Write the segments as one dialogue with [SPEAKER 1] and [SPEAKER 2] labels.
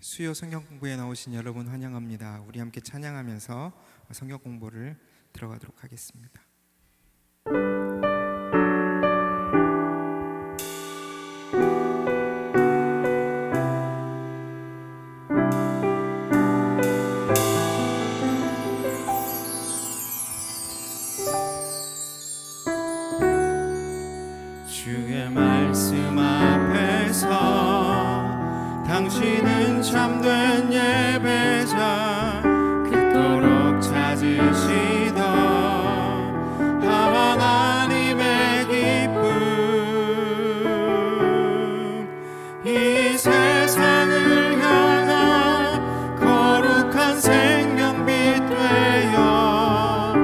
[SPEAKER 1] 수요 성경 공부에 나오신 여러분 환영합니다. 우리 함께 찬양하면서 성경 공부를 들어가도록 하겠습니다.
[SPEAKER 2] 주의 말씀 앞에서 당신은 참된 예배자, 그토록 찾으시던 하나님의 기쁨, 이 세상을 향한 거룩한 생명빛 되어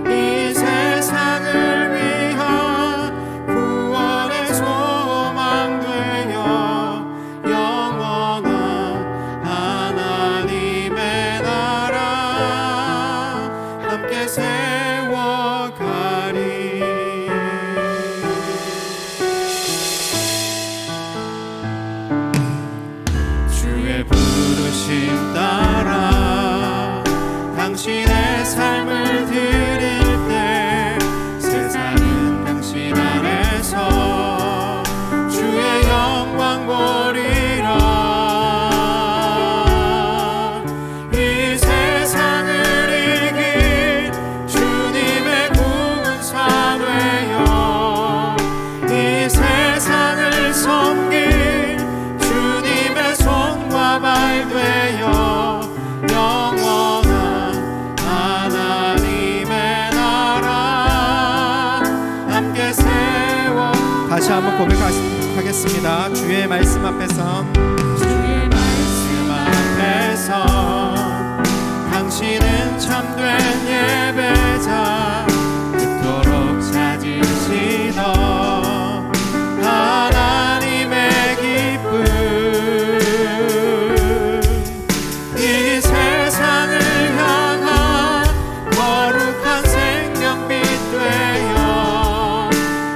[SPEAKER 2] 이 세상을 위한 구원의 소망 되어 영원한 하나님의 나라 함께 세워가리. 주의 부르심 따라 당신의 삶을 드릴 때 세상은 당신 안에서 주의 영광 보리라. 이 세상을 이긴 주님의 구원사 되어 이 세상을 섬긴 주님의 손과 발 되어 영원한 하나님의 나라 함께 세워.
[SPEAKER 1] 다시 한번 고백하겠습니다. 주의 말씀 앞에선
[SPEAKER 2] 주의 말씀 앞에서 당신은 참된 예배자, 그토록 찾으시던 하나님의 기쁨, 이 세상을 향한 거룩한 생명빛 되어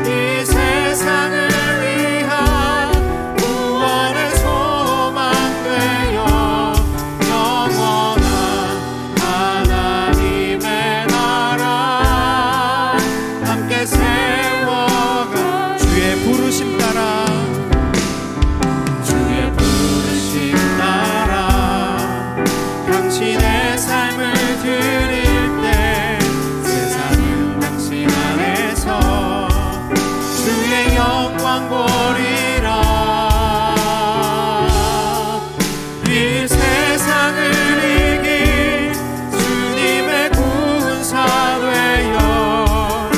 [SPEAKER 2] 이 세상을 위한 구원의 소망 되어 영원한 하나님의 나라 함께 세워가.
[SPEAKER 1] 주의 부르심 따라
[SPEAKER 2] 주의 부르심 따라 당신의 삶을 드릴 때 세상은 당신 안에서 주의 영광 보리라. 이 세상을 이긴 주님의 구원사 되어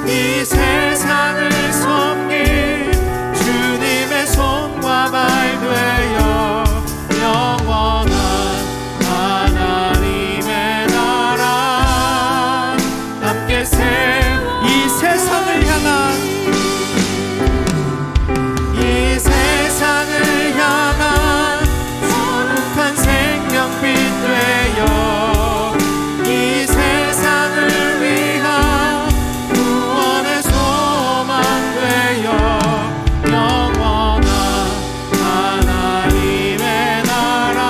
[SPEAKER 2] 이 세상을 섬긴 주님의 손과 발 되어 영원한 하나님의 나라 함께 세워.
[SPEAKER 1] 이 세상을 향한
[SPEAKER 2] 이 세상을 향한 거룩한 생명빛 되어 이 세상을 위한 구원의 소망 되어 영원한 하나님의 나라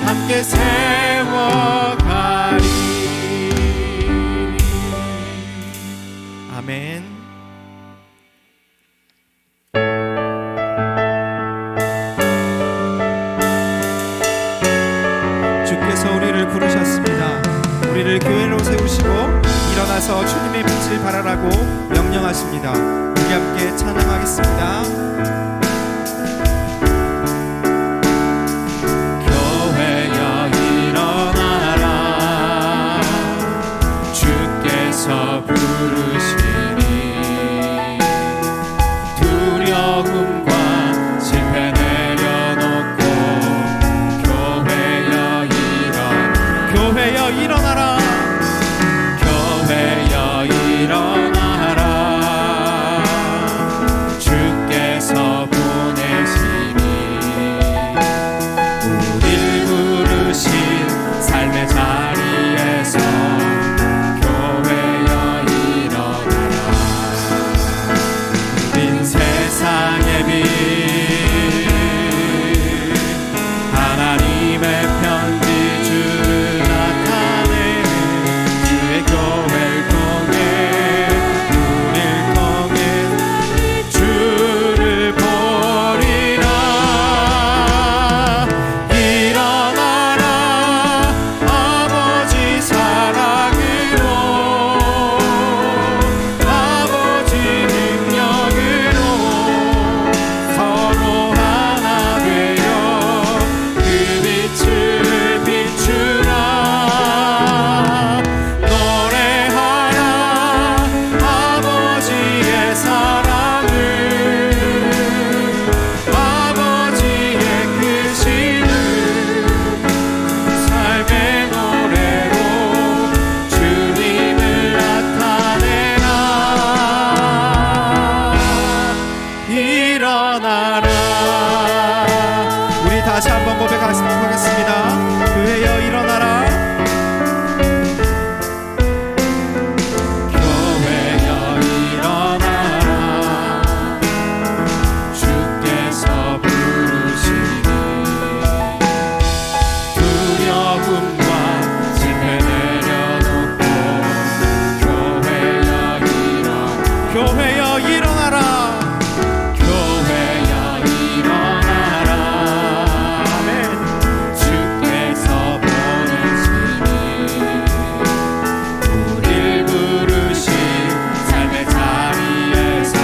[SPEAKER 2] 함께 세워가리.
[SPEAKER 1] 아멘. 주께서 우리를 부르셨습니다. 우리를 교회로 세우시고 일어나서 주님의 빛을 발하라고 명령하십니다. 우리 함께 찬양하겠습니다.
[SPEAKER 2] 교회여 일어나라, 주께서 부르시니 두려움과 실패 내려놓고 교회여 일어나라, 교회여 일어나라, 주께서 일어나라.
[SPEAKER 1] 우리 다시 한번 고백하겠습니다. 교회여 일어나라.
[SPEAKER 2] 교회여 일어나라. 주께서 부르시니 두려움과 실패 내려놓고 교회여 일어나라.
[SPEAKER 1] 교회여 일어나라.
[SPEAKER 2] 교회여 일어나라.
[SPEAKER 1] 아멘.
[SPEAKER 2] 주께서 보내시니 우릴 부르신 삶의 자리에서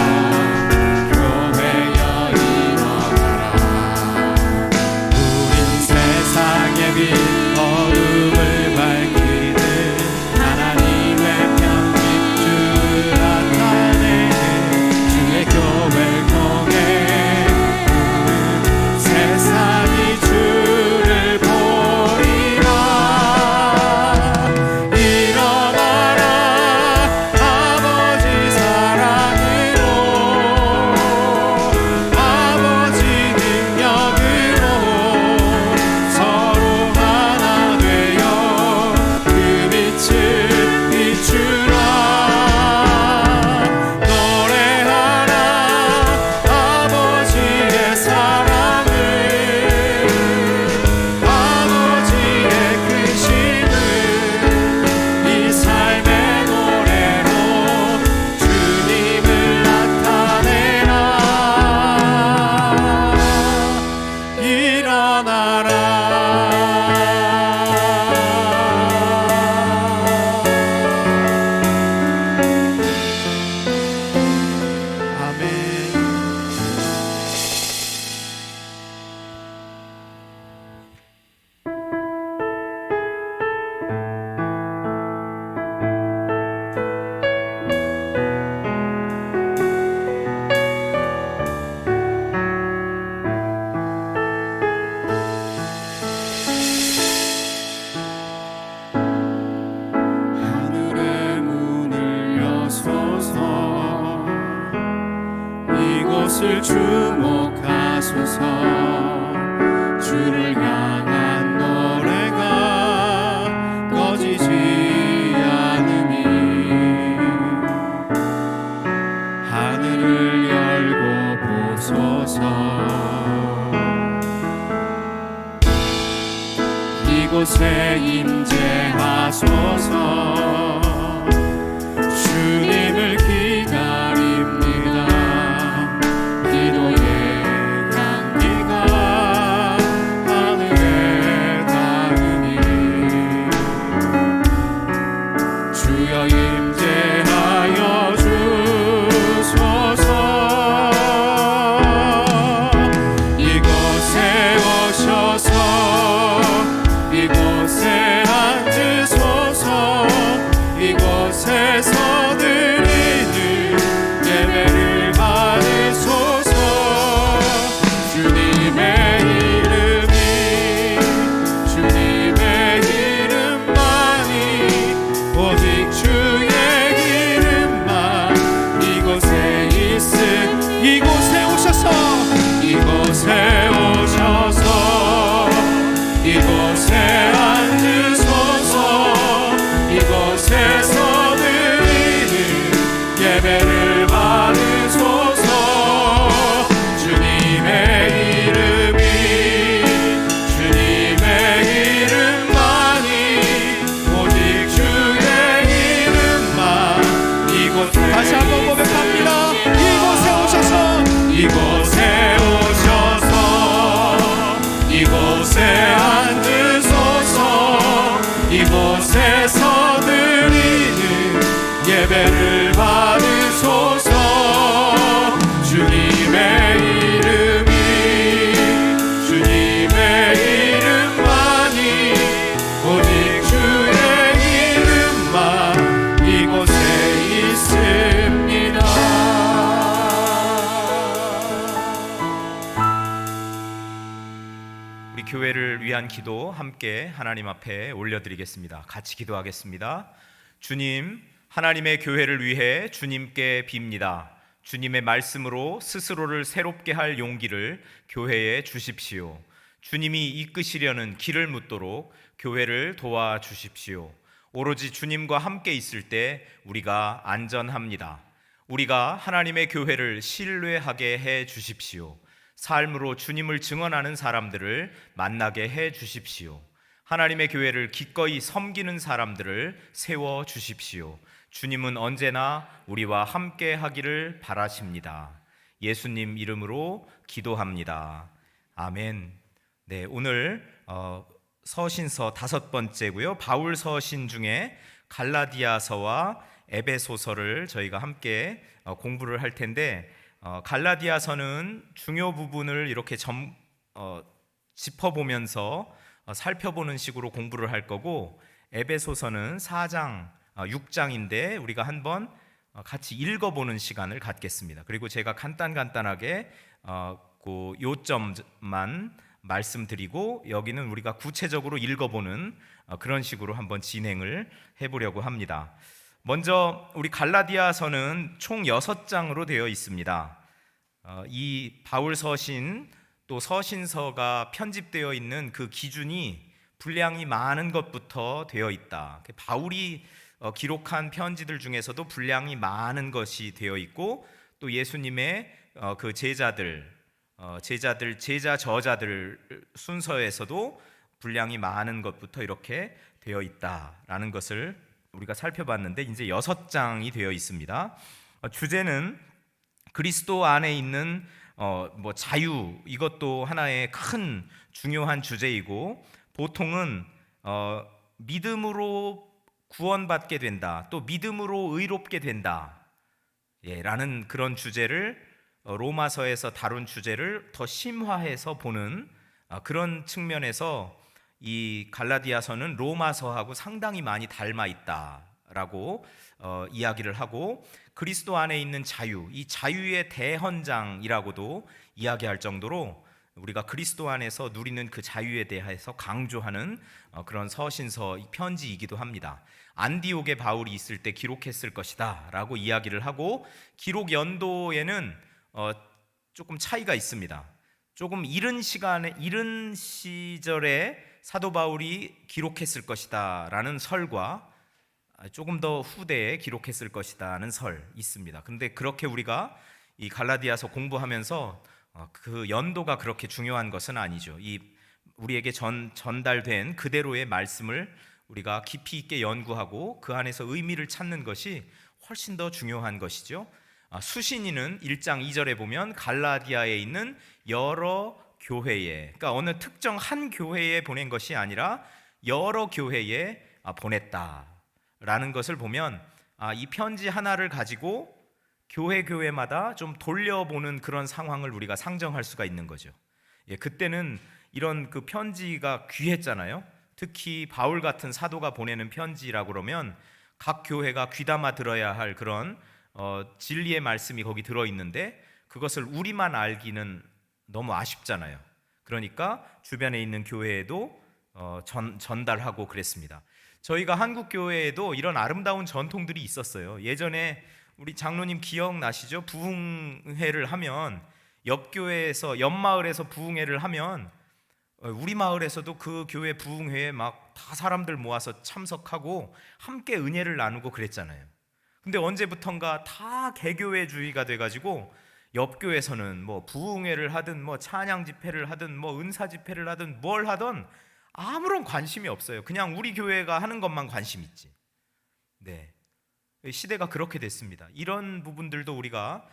[SPEAKER 2] 교회여 일어나라. 우린 세상의 빛 어둠을 밝히는 하나님의 편집주를 나타내는 주의 교회를 통해 우린 세상이 주를 보리라. 일어나라. 아버지 사랑으로 아버지 능력으로 서로 하나 되어 그 빛을 비추라. 노래하라. 아버지의 사랑을 아버지의 크심을 이 삶의 노래로 주님을 나타내라. 일어나라.
[SPEAKER 1] 아멘.
[SPEAKER 2] 하늘의 문을 여소서. 이곳을 주목하소서. 주를 향한 노래가 꺼지지 않으니 하늘을 열고 보소서. 이곳에 임재하소서. 주님을 기다립니다. 기도의 향기가 하늘에 닿으니 주여 임재하여 주소서. 이곳에 오셔서 이곳에 앉으소서. 이곳에서 드리는 예배를 받으소서. 주님의 이름이 주님의 이름만이 오직 주의 이름만 이곳에 있음. 이곳에 오셔서 이곳에 오셔서 이곳에 앉으소서. 이곳에서 드리는 예배를 받으소서. 주님의 이름이 주님의 이름만이 오직 주의 이름만 이곳에
[SPEAKER 1] 다시 한번 고백합니다. 이곳에 오셔서
[SPEAKER 2] 이곳에 오셔서 이곳에 앉으소서. 이곳에서 드리는 예배를 받으소서. 주님의 이름이 주님의 이름만이 오직 주의 이름만 이곳에 있습니다.
[SPEAKER 3] 우리 교회를 위한 기도 함께 하나님 앞에 올려드리겠습니다. 같이 기도하겠습니다. 주님, 하나님의 교회를 위해 주님께 빕니다. 주님의 말씀으로 스스로를 새롭게 할 용기를 교회에 주십시오. 주님이 이끄시려는 길을 묻도록 교회를 도와주십시오. 오로지 주님과 함께 있을 때 우리가 안전합니다. 우리가 하나님의 교회를 신뢰하게 해 주십시오. 삶으로 주님을 증언하는 사람들을 만나게 해 주십시오. 하나님의 교회를 기꺼이 섬기는 사람들을 세워 주십시오. 주님은 언제나 우리와 함께 하기를 바라십니다. 예수님 이름으로 기도합니다. 아멘. 네, 오늘 서신서 5번째고요. 바울 서신 중에 갈라디아서와 에베소서를 저희가 함께 공부를 할 텐데, 갈라디아서는 중요 부분을 이렇게 짚어보면서 살펴보는 식으로 공부를 할 거고, 에베소서는 4장 6장인데 우리가 한번 같이 읽어보는 시간을 갖겠습니다. 그리고 제가 간단하게 그 요점만 말씀드리고, 여기는 우리가 구체적으로 읽어보는 그런 식으로 한번 진행을 해보려고 합니다. 먼저 우리 갈라디아서는 총 6장으로 되어 있습니다. 이 바울 서신 또 서신서가 편집되어 있는 그 기준이 분량이 많은 것부터 되어 있다. 바울이 기록한 편지들 중에서도 분량이 많은 것이 되어 있고, 또 예수님의 그 제자 저자들 순서에서도 분량이 많은 것부터 이렇게 되어 있다라는 것을 우리가 살펴봤는데, 이제 6장이 되어 있습니다. 주제는 그리스도 안에 있는 자유, 이것도 하나의 큰 중요한 주제이고, 보통은 믿음으로 구원받게 된다, 또 믿음으로 의롭게 된다, 라는 그런 주제를 로마서에서 다룬 주제를 더 심화해서 보는 그런 측면에서 이 갈라디아서는 로마서하고 상당히 많이 닮아 있다라고 이야기를 하고, 그리스도 안에 있는 자유, 이 자유의 대헌장이라고도 이야기할 정도로 우리가 그리스도 안에서 누리는 그 자유에 대해서 강조하는 그런 서신서 편지이기도 합니다. 안디옥에 바울이 있을 때 기록했을 것이다 라고 이야기를 하고, 기록 연도에는 조금 차이가 있습니다. 조금 이른 시절에 사도 바울이 기록했을 것이다 라는 설과 조금 더 후대에 기록했을 것이다는 설 있습니다. 근데 그렇게 우리가 이 갈라디아서 공부하면서 그 연도가 그렇게 중요한 것은 아니죠. 이 우리에게 전달된 그대로의 말씀을 우리가 깊이 있게 연구하고 그 안에서 의미를 찾는 것이 훨씬 더 중요한 것이죠. 수신인은 1장 2절에 보면 갈라디아에 있는 여러 교회에, 그러니까 어느 특정 한 교회에 보낸 것이 아니라 여러 교회에 보냈다라는 것을 보면, 이 편지 하나를 가지고 교회마다 좀 돌려보는 그런 상황을 우리가 상정할 수가 있는 거죠. 그때는 이런 그 편지가 귀했잖아요. 특히 바울 같은 사도가 보내는 편지라고 그러면 각 교회가 귀담아 들어야 할 그런 진리의 말씀이 거기 들어있는데, 그것을 우리만 알기는 너무 아쉽잖아요. 그러니까 주변에 있는 교회에도 전달하고 그랬습니다. 저희가 한국 교회에도 이런 아름다운 전통들이 있었어요. 예전에 우리 장로님 기억나시죠? 부흥회를 하면 옆 교회에서, 옆 마을에서 부흥회를 하면 우리 마을에서도 그 교회 부흥회에 막 다 사람들 모아서 참석하고 함께 은혜를 나누고 그랬잖아요. 근데 언제부턴가 다 개교회주의가 돼가지고 옆 교회에서는 뭐 부흥회를 하든 뭐 찬양 집회를 하든 뭐 은사 집회를 하든 뭘 하든 아무런 관심이 없어요. 그냥 우리 교회가 하는 것만 관심 있지. 네, 시대가 그렇게 됐습니다. 이런 부분들도 우리가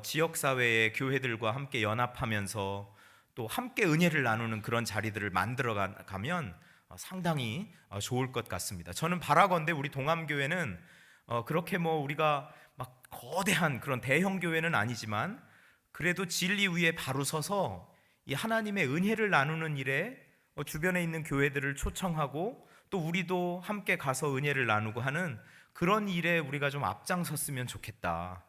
[SPEAKER 3] 지역사회의 교회들과 함께 연합하면서 또 함께 은혜를 나누는 그런 자리들을 만들어 가면 상당히 좋을 것 같습니다. 저는 바라건대 우리 동암교회는 그렇게 뭐 우리가 막 거대한 그런 대형 교회는 아니지만, 그래도 진리 위에 바로 서서 이 하나님의 은혜를 나누는 일에 주변에 있는 교회들을 초청하고 또 우리도 함께 가서 은혜를 나누고 하는 그런 일에 우리가 좀 앞장섰으면 좋겠다.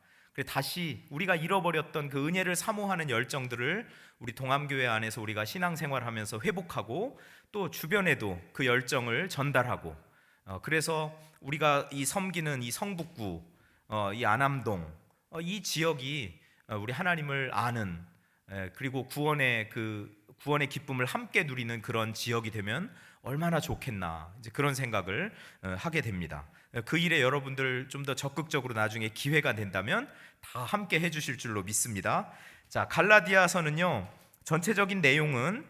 [SPEAKER 3] 다시 우리가 잃어버렸던 그 은혜를 사모하는 열정들을 우리 동암교회 안에서 우리가 신앙생활하면서 회복하고, 또 주변에도 그 열정을 전달하고, 그래서 우리가 이 섬기는 이 성북구, 이 안암동, 이 지역이 우리 하나님을 아는 그리고 구원의 기쁨을 함께 누리는 그런 지역이 되면 얼마나 좋겠나, 이제 그런 생각을 하게 됩니다. 그 일에 여러분들 좀 더 적극적으로 나중에 기회가 된다면 다 함께 해주실 줄로 믿습니다. 자, 갈라디아서는요, 전체적인 내용은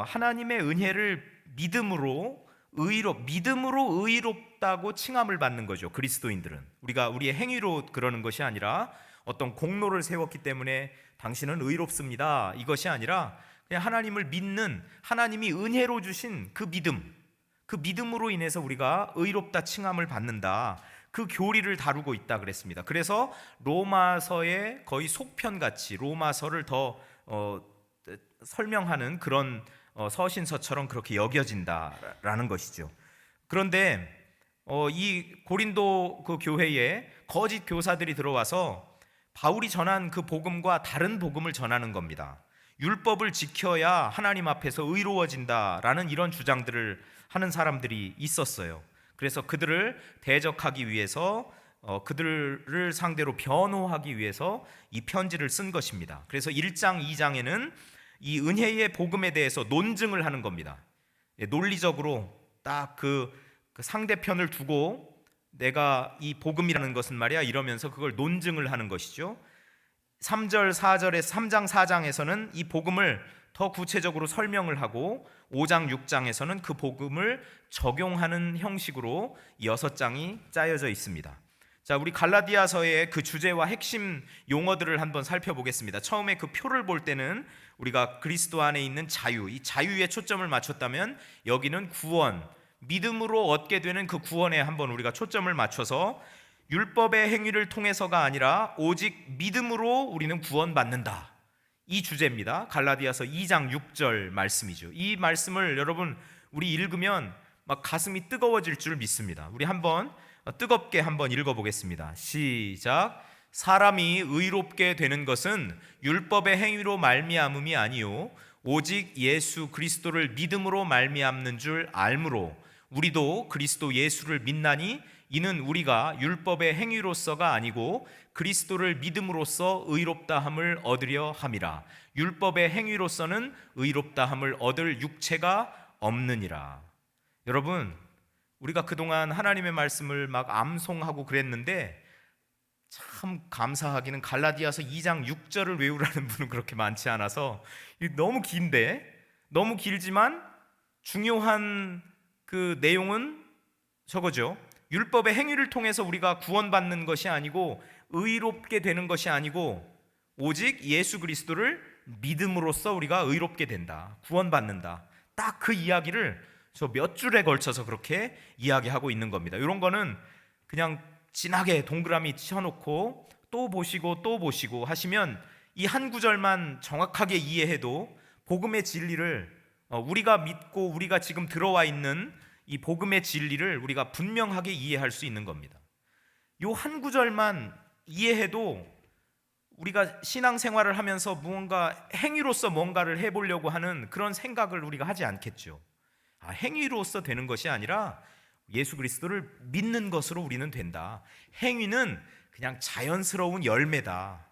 [SPEAKER 3] 하나님의 은혜를 믿음으로 의롭다고 칭함을 받는 거죠. 그리스도인들은 우리가 우리의 행위로 그러는 것이 아니라 어떤 공로를 세웠기 때문에 당신은 의롭습니다, 이것이 아니라 그냥 하나님을 믿는, 하나님이 은혜로 주신 그 믿음으로 인해서 우리가 의롭다 칭함을 받는다, 그 교리를 다루고 있다 그랬습니다. 그래서 로마서의 거의 속편같이 로마서를 더 설명하는 그런 서신서처럼 그렇게 여겨진다라는 것이죠. 그런데 이 고린도 그 교회에 거짓 교사들이 들어와서 바울이 전한 그 복음과 다른 복음을 전하는 겁니다. 율법을 지켜야 하나님 앞에서 의로워진다라는 이런 주장들을 하는 사람들이 있었어요. 그래서 그들을 대적하기 위해서 그들을 상대로 변호하기 위해서 이 편지를 쓴 것입니다. 그래서 1장, 2장에는 이 은혜의 복음에 대해서 논증을 하는 겁니다. 논리적으로 딱 그 상대편을 두고 내가 이 복음이라는 것은 말이야 이러면서 그걸 논증을 하는 것이죠. 3절, 4절에 3장, 4장에서는 이 복음을 더 구체적으로 설명을 하고 5장, 6장에서는 그 복음을 적용하는 형식으로 6장이 짜여져 있습니다. 자, 우리 갈라디아서의 그 주제와 핵심 용어들을 한번 살펴보겠습니다. 처음에 그 표를 볼 때는 우리가 그리스도 안에 있는 자유, 이 자유에 초점을 맞췄다면 여기는 구원, 믿음으로 얻게 되는 그 구원에 한번 우리가 초점을 맞춰서 율법의 행위를 통해서가 아니라 오직 믿음으로 우리는 구원받는다, 이 주제입니다. 갈라디아서 2장 6절 말씀이죠. 이 말씀을 여러분 우리 읽으면 막 가슴이 뜨거워질 줄 믿습니다. 우리 한번 뜨겁게 한번 읽어보겠습니다. 시작. 사람이 의롭게 되는 것은 율법의 행위로 말미암음이 아니요 오직 예수 그리스도를 믿음으로 말미암는 줄 알므로 우리도 그리스도 예수를 믿나니 이는 우리가 율법의 행위로서가 아니고 그리스도를 믿음으로써 의롭다함을 얻으려 함이라. 율법의 행위로서는 의롭다함을 얻을 육체가 없느니라. 여러분, 우리가 그동안 하나님의 말씀을 막 암송하고 그랬는데 참 감사하기는 갈라디아서 2장 6절을 외우라는 분은 그렇게 많지 않아서 너무 긴데, 너무 길지만 중요한 그 내용은 저거죠. 율법의 행위를 통해서 우리가 구원받는 것이 아니고 의롭게 되는 것이 아니고 오직 예수 그리스도를 믿음으로써 우리가 의롭게 된다, 구원받는다. 딱 그 이야기를 저 몇 줄에 걸쳐서 그렇게 이야기하고 있는 겁니다. 이런 거는 그냥 진하게 동그라미 쳐놓고 또 보시고 또 보시고 하시면 이 한 구절만 정확하게 이해해도 복음의 진리를 우리가 믿고 우리가 지금 들어와 있는 이 복음의 진리를 우리가 분명하게 이해할 수 있는 겁니다. 요 한 구절만 이해해도 우리가 신앙생활을 하면서 무언가 행위로서 뭔가를 해보려고 하는 그런 생각을 우리가 하지 않겠죠. 행위로서 되는 것이 아니라 예수 그리스도를 믿는 것으로 우리는 된다. 행위는 그냥 자연스러운 열매다.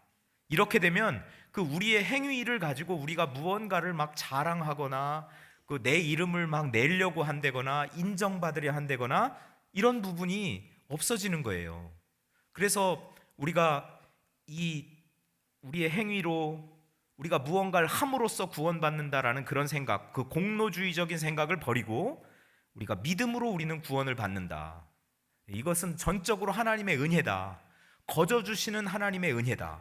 [SPEAKER 3] 이렇게 되면 그 우리의 행위를 가지고 우리가 무언가를 막 자랑하거나 그 내 이름을 막 내려고 한다거나 인정받으려 한다거나 이런 부분이 없어지는 거예요. 그래서 우리가 우리의 행위로 우리가 무언가를 함으로써 구원받는다라는 그런 생각, 그 공로주의적인 생각을 버리고 우리가 믿음으로 우리는 구원을 받는다. 이것은 전적으로 하나님의 은혜다. 거저 주시는 하나님의 은혜다.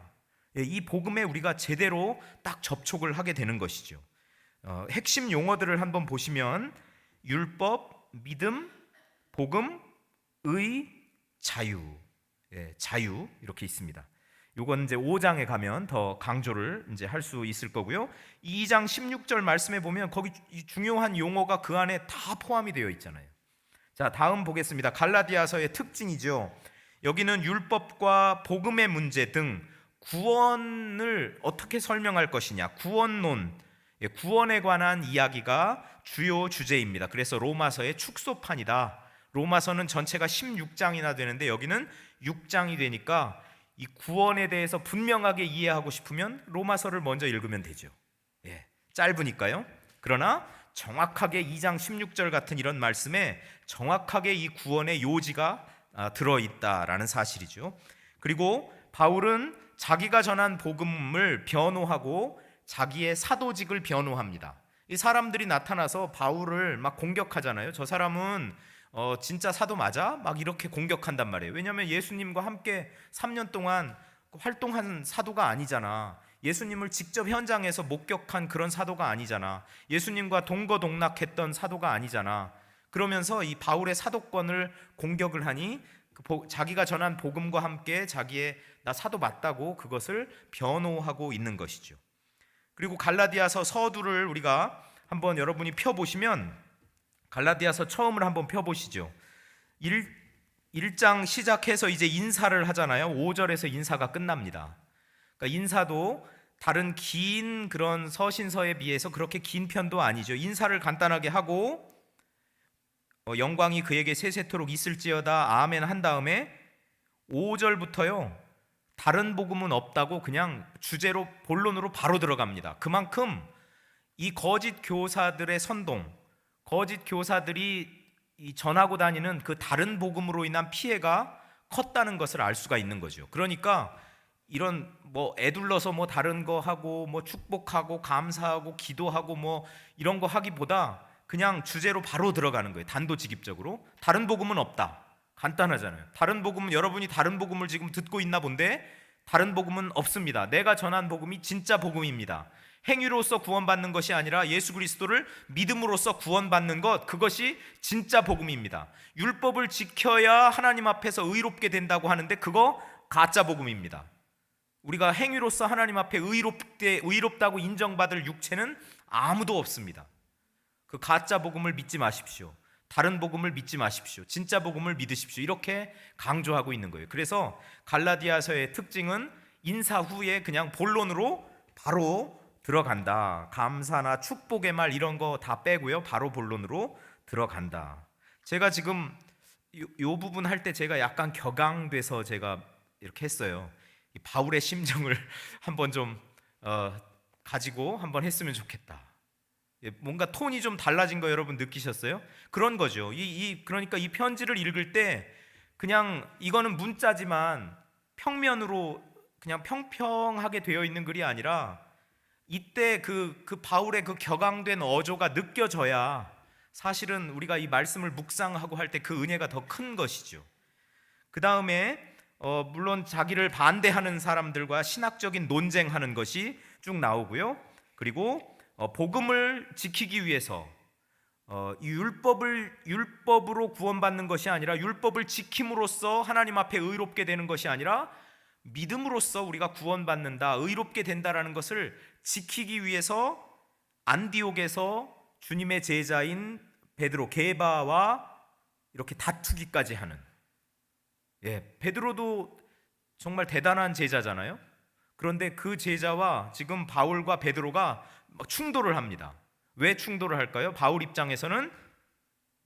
[SPEAKER 3] 이 복음에 우리가 제대로 딱 접촉을 하게 되는 것이죠. 핵심 용어들을 한번 보시면 율법, 믿음, 복음, 의, 자유, 자유 이렇게 있습니다. 요건 이제 5장에 가면 더 강조를 이제 할 수 있을 거고요. 2장 16절 말씀에 보면 거기 중요한 용어가 그 안에 다 포함이 되어 있잖아요. 자, 다음 보겠습니다. 갈라디아서의 특징이죠. 여기는 율법과 복음의 문제 등 구원을 어떻게 설명할 것이냐, 구원론, 구원에 관한 이야기가 주요 주제입니다. 그래서 로마서의 축소판이다. 로마서는 전체가 16장이나 되는데 여기는 6장이 되니까 이 구원에 대해서 분명하게 이해하고 싶으면 로마서를 먼저 읽으면 되죠. 예, 짧으니까요. 그러나 정확하게 2장 16절 같은 이런 말씀에 정확하게 이 구원의 요지가 들어있다라는 사실이죠. 그리고 바울은 자기가 전한 복음을 변호하고 자기의 사도직을 변호합니다. 이 사람들이 나타나서 바울을 막 공격하잖아요. 저 사람은 진짜 사도 맞아? 막 이렇게 공격한단 말이에요. 왜냐하면 예수님과 함께 3년 동안 활동한 사도가 아니잖아. 예수님을 직접 현장에서 목격한 그런 사도가 아니잖아. 예수님과 동거동락했던 사도가 아니잖아. 그러면서 이 바울의 사도권을 공격을 하니 자기가 전한 복음과 함께 자기의 나 사도 맞다고 그것을 변호하고 있는 것이죠. 그리고 갈라디아서 서두를 우리가 한번 여러분이 펴보시면 갈라디아서 처음을 한번 펴보시죠. 1장 시작해서 이제 인사를 하잖아요. 5절에서 인사가 끝납니다. 그러니까 인사도 다른 긴 그런 서신서에 비해서 그렇게 긴 편도 아니죠. 인사를 간단하게 하고 영광이 그에게 세세토록 있을지어다 아멘 한 다음에 5절부터요 다른 복음은 없다고 그냥 주제로 본론으로 바로 들어갑니다. 그만큼 이 거짓 교사들의 선동, 거짓 교사들이 이 전하고 다니는 그 다른 복음으로 인한 피해가 컸다는 것을 알 수가 있는 거죠. 그러니까 이런 뭐 애둘러서 뭐 다른 거 하고 뭐 축복하고 감사하고 기도하고 뭐 이런 거 하기보다 그냥 주제로 바로 들어가는 거예요. 단도직입적으로. 다른 복음은 없다. 간단하잖아요. 다른 복음은 여러분이 다른 복음을 지금 듣고 있나 본데 다른 복음은 없습니다. 내가 전한 복음이 진짜 복음입니다. 행위로서 구원받는 것이 아니라 예수 그리스도를 믿음으로써 구원받는 것, 그것이 진짜 복음입니다. 율법을 지켜야 하나님 앞에서 의롭게 된다고 하는데 그거 가짜 복음입니다. 우리가 행위로서 하나님 앞에 의롭다고 인정받을 육체는 아무도 없습니다. 그 가짜 복음을 믿지 마십시오. 다른 복음을 믿지 마십시오. 진짜 복음을 믿으십시오. 이렇게 강조하고 있는 거예요. 그래서 갈라디아서의 특징은 인사 후에 그냥 본론으로 바로 들어간다. 감사나 축복의 말 이런 거 다 빼고요. 바로 본론으로 들어간다. 제가 지금 요 부분 할 때 제가 약간 격앙돼서 제가 이렇게 했어요. 이 바울의 심정을 한번 좀 가지고 한번 했으면 좋겠다. 뭔가 톤이 좀 달라진 거 여러분 느끼셨어요? 그런 거죠. 그러니까 이 편지를 읽을 때 그냥 이거는 문자지만 평면으로 그냥 평평하게 되어 있는 글이 아니라 이때 그 바울의 그 격앙된 어조가 느껴져야 사실은 우리가 이 말씀을 묵상하고 할 때 그 은혜가 더 큰 것이죠. 그 다음에 물론 자기를 반대하는 사람들과 신학적인 논쟁하는 것이 쭉 나오고요. 그리고 복음을 지키기 위해서 율법으로 구원받는 것이 아니라 율법을 지킴으로써 하나님 앞에 의롭게 되는 것이 아니라 믿음으로써 우리가 구원받는다, 의롭게 된다라는 것을 지키기 위해서 안디옥에서 주님의 제자인 베드로, 게바와 이렇게 다투기까지 하는. 베드로도 정말 대단한 제자잖아요. 그런데 그 제자와 지금 바울과 베드로가 막 충돌을 합니다. 왜 충돌을 할까요? 바울 입장에서는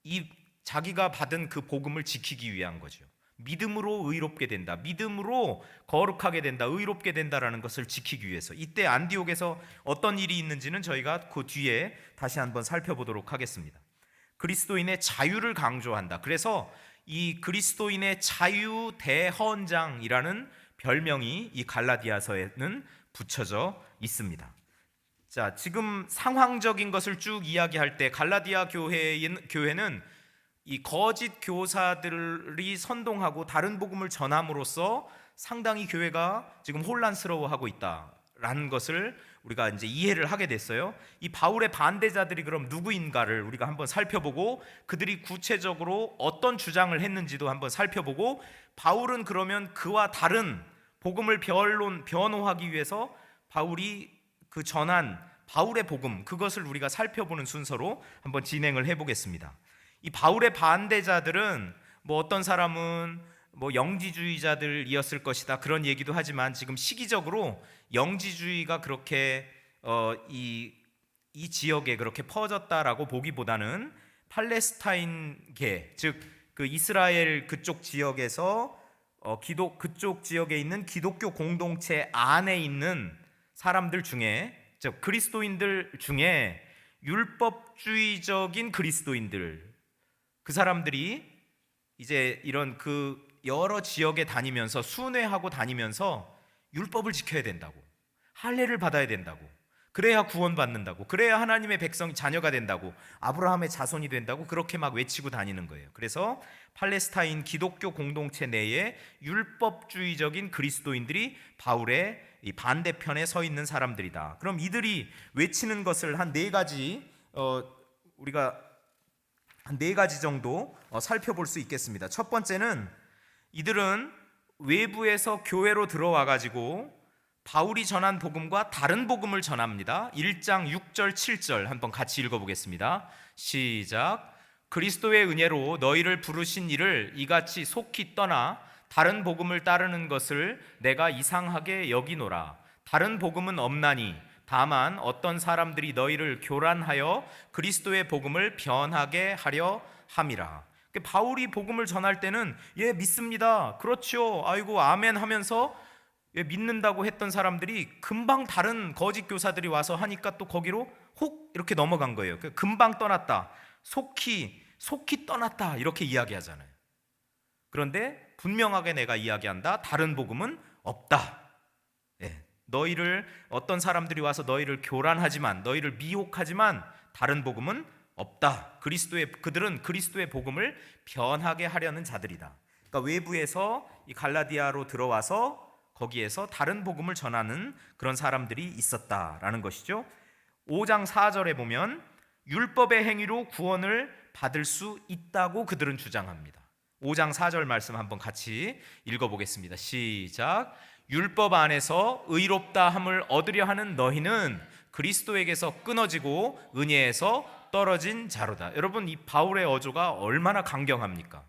[SPEAKER 3] 이 자기가 받은 그 복음을 지키기 위한 거죠. 믿음으로 의롭게 된다, 믿음으로 거룩하게 된다, 의롭게 된다라는 것을 지키기 위해서. 이때 안디옥에서 어떤 일이 있는지는 저희가 그 뒤에 다시 한번 살펴보도록 하겠습니다. 그리스도인의 자유를 강조한다. 그래서 이 그리스도인의 자유 대헌장이라는 별명이 이 갈라디아서에는 붙여져 있습니다. 자, 지금 상황적인 것을 쭉 이야기할 때 갈라디아 교회는 이 거짓 교사들이 선동하고 다른 복음을 전함으로써 상당히 교회가 지금 혼란스러워하고 있다라는 것을 우리가 이제 이해를 하게 됐어요. 이 바울의 반대자들이 그럼 누구인가를 우리가 한번 살펴보고 그들이 구체적으로 어떤 주장을 했는지도 한번 살펴보고 바울은 그러면 그와 다른 복음을 변호하기 위해서 바울이 그 전한 바울의 복음, 그것을 우리가 살펴보는 순서로 한번 진행을 해보겠습니다. 이 바울의 반대자들은 뭐 어떤 사람은 뭐 영지주의자들이었을 것이다 그런 얘기도 하지만 지금 시기적으로 영지주의가 그렇게 이 지역에 그렇게 퍼졌다라고 보기보다는 팔레스타인계, 즉 그 이스라엘 그쪽 지역에서 그쪽 지역에 있는 기독교 공동체 안에 있는 사람들 중에, 즉 그리스도인들 중에 율법주의적인 그리스도인들, 그 사람들이 이제 이런 그 여러 지역에 다니면서 순회하고 다니면서 율법을 지켜야 된다고, 할례를 받아야 된다고, 그래야 구원받는다고, 그래야 하나님의 백성 자녀가 된다고, 아브라함의 자손이 된다고 그렇게 막 외치고 다니는 거예요. 그래서 팔레스타인 기독교 공동체 내에 율법주의적인 그리스도인들이 바울의 이 반대편에 서 있는 사람들이다. 그럼 이들이 외치는 것을 한 네 가지 우리가 한 네 가지 정도 살펴볼 수 있겠습니다. 첫 번째는 이들은 외부에서 교회로 들어와 가지고 바울이 전한 복음과 다른 복음을 전합니다. 1장 6절 7절 한번 같이 읽어보겠습니다. 시작. 그리스도의 은혜로 너희를 부르신 이를 이같이 속히 떠나 다른 복음을 따르는 것을 내가 이상하게 여기노라. 다른 복음은 없나니 다만 어떤 사람들이 너희를 교란하여 그리스도의 복음을 변하게 하려 함이라. 바울이 복음을 전할 때는 예 믿습니다, 그렇죠, 아이고 아멘 하면서 믿는다고 했던 사람들이 금방 다른 거짓 교사들이 와서 하니까 또 거기로 혹 이렇게 넘어간 거예요. 금방 떠났다, 속히 떠났다 이렇게 이야기하잖아요. 그런데 분명하게 내가 이야기한다. 다른 복음은 없다. 너희를 어떤 사람들이 와서 너희를 교란하지만, 너희를 미혹하지만 다른 복음은 없다. 그들은 그리스도의 복음을 변하게 하려는 자들이다. 그러니까 외부에서 이 갈라디아로 들어와서 거기에서 다른 복음을 전하는 그런 사람들이 있었다라는 것이죠. 5장 4절에 보면 율법의 행위로 구원을 받을 수 있다고 그들은 주장합니다. 5장 4절 말씀 한번 같이 읽어보겠습니다. 시작. 율법 안에서 의롭다 함을 얻으려 하는 너희는 그리스도에게서 끊어지고 은혜에서 떨어진 자로다. 여러분, 이 바울의 어조가 얼마나 강경합니까?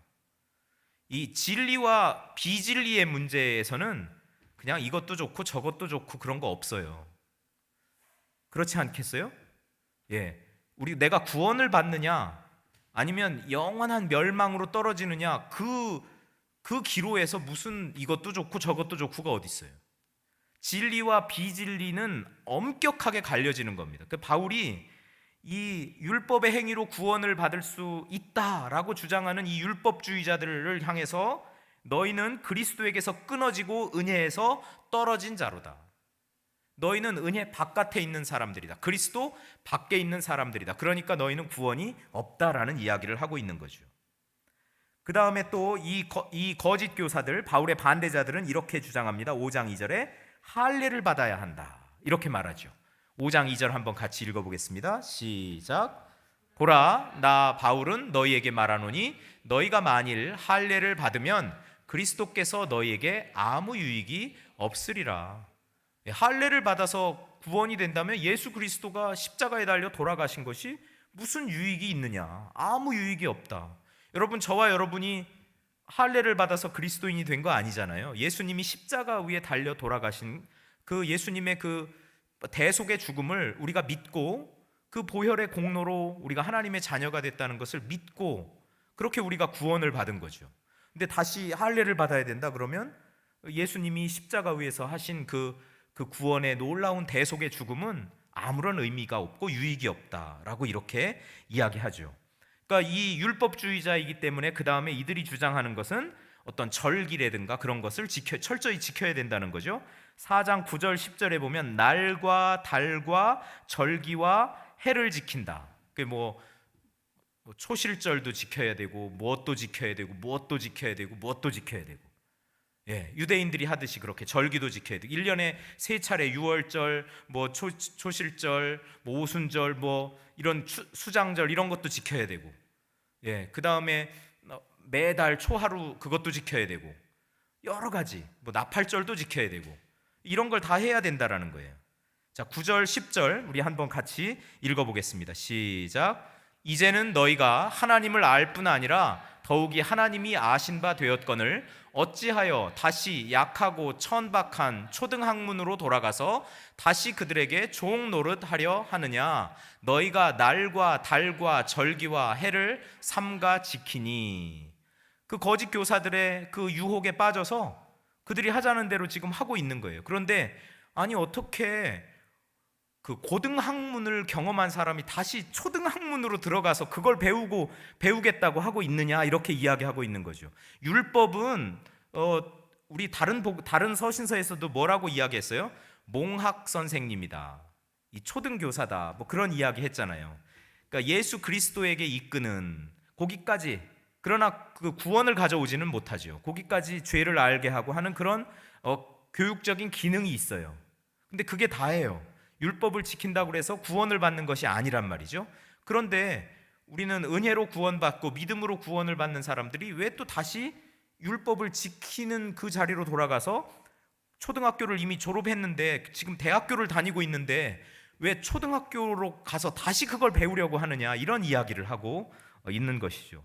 [SPEAKER 3] 이 진리와 비진리의 문제에서는 그냥 이것도 좋고 저것도 좋고 그런 거 없어요. 그렇지 않겠어요? 내가 구원을 받느냐 아니면 영원한 멸망으로 떨어지느냐, 그 기로에서 무슨 이것도 좋고 저것도 좋고가 어디 있어요? 진리와 비진리는 엄격하게 갈려지는 겁니다. 바울이 이 율법의 행위로 구원을 받을 수 있다라고 주장하는 이 율법주의자들을 향해서 너희는 그리스도에게서 끊어지고 은혜에서 떨어진 자로다. 너희는 은혜 바깥에 있는 사람들이다. 그리스도 밖에 있는 사람들이다. 그러니까 너희는 구원이 없다라는 이야기를 하고 있는 거죠. 그 다음에 또 이 거짓 교사들, 바울의 반대자들은 이렇게 주장합니다. 5장 2절에 할례를 받아야 한다 이렇게 말하죠. 5장 2절 한번 같이 읽어보겠습니다. 시작. 보라, 나 바울은 너희에게 말하노니 너희가 만일 할례를 받으면 그리스도께서 너희에게 아무 유익이 없으리라. 할례를 받아서 구원이 된다면 예수 그리스도가 십자가에 달려 돌아가신 것이 무슨 유익이 있느냐? 아무 유익이 없다. 여러분, 저와 여러분이 할례를 받아서 그리스도인이 된 거 아니잖아요. 예수님이 십자가 위에 달려 돌아가신 그 예수님의 그 대속의 죽음을 우리가 믿고 그 보혈의 공로로 우리가 하나님의 자녀가 됐다는 것을 믿고 그렇게 우리가 구원을 받은 거죠. 근데 다시 할례를 받아야 된다 그러면 예수님이 십자가 위에서 하신 그 구원의 놀라운 대속의 죽음은 아무런 의미가 없고 유익이 없다라고 이렇게 이야기하죠. 그러니까 이 율법주의자이기 때문에 그 다음에 이들이 주장하는 것은 어떤 절기라든가 그런 것을 철저히 지켜야 된다는 거죠. 4장 9절 10절에 보면 날과 달과 절기와 해를 지킨다. 뭐 초실절도 지켜야 되고 무엇도 지켜야 되고 무엇도 지켜야 되고 무엇도 지켜야 되고, 유대인들이 하듯이 그렇게 절기도 지켜야 되고 1년에 3차례 유월절, 뭐 초실절, 뭐 오순절, 뭐 이런 수장절 이런 것도 지켜야 되고, 그 다음에 매달 초하루 그것도 지켜야 되고 여러 가지, 뭐 나팔절도 지켜야 되고 이런 걸 다 해야 된다라는 거예요. 자, 9절 10절 우리 한번 같이 읽어보겠습니다. 시작. 이제는 너희가 하나님을 알 뿐 아니라 더욱이 하나님이 아신 바 되었거늘 어찌하여 다시 약하고 천박한 초등학문으로 돌아가서 다시 그들에게 종 노릇하려 하느냐? 너희가 날과 달과 절기와 해를 삼가 지키니. 그 거짓 교사들의 그 유혹에 빠져서 그들이 하자는 대로 지금 하고 있는 거예요. 그런데 아니 어떻게 그 고등학문을 경험한 사람이 다시 초등학문으로 들어가서 그걸 배우겠다고 하고 있느냐, 이렇게 이야기하고 있는 거죠. 율법은 우리 다른 서신서에서도 뭐라고 이야기했어요? 몽학 선생님이다, 이 초등교사다, 뭐 그런 이야기 했잖아요. 그러니까 예수 그리스도에게 이끄는 거기까지, 그러나 그 구원을 가져오지는 못하죠. 거기까지 죄를 알게 하고 하는 그런 교육적인 기능이 있어요. 근데 그게 다예요. 율법을 지킨다고 해서 구원을 받는 것이 아니란 말이죠. 그런데 우리는 은혜로 구원받고 믿음으로 구원을 받는 사람들이 왜 또 다시 율법을 지키는 그 자리로 돌아가서 초등학교를 이미 졸업했는데 지금 대학교를 다니고 있는데 왜 초등학교로 가서 다시 그걸 배우려고 하느냐, 이런 이야기를 하고 있는 것이죠.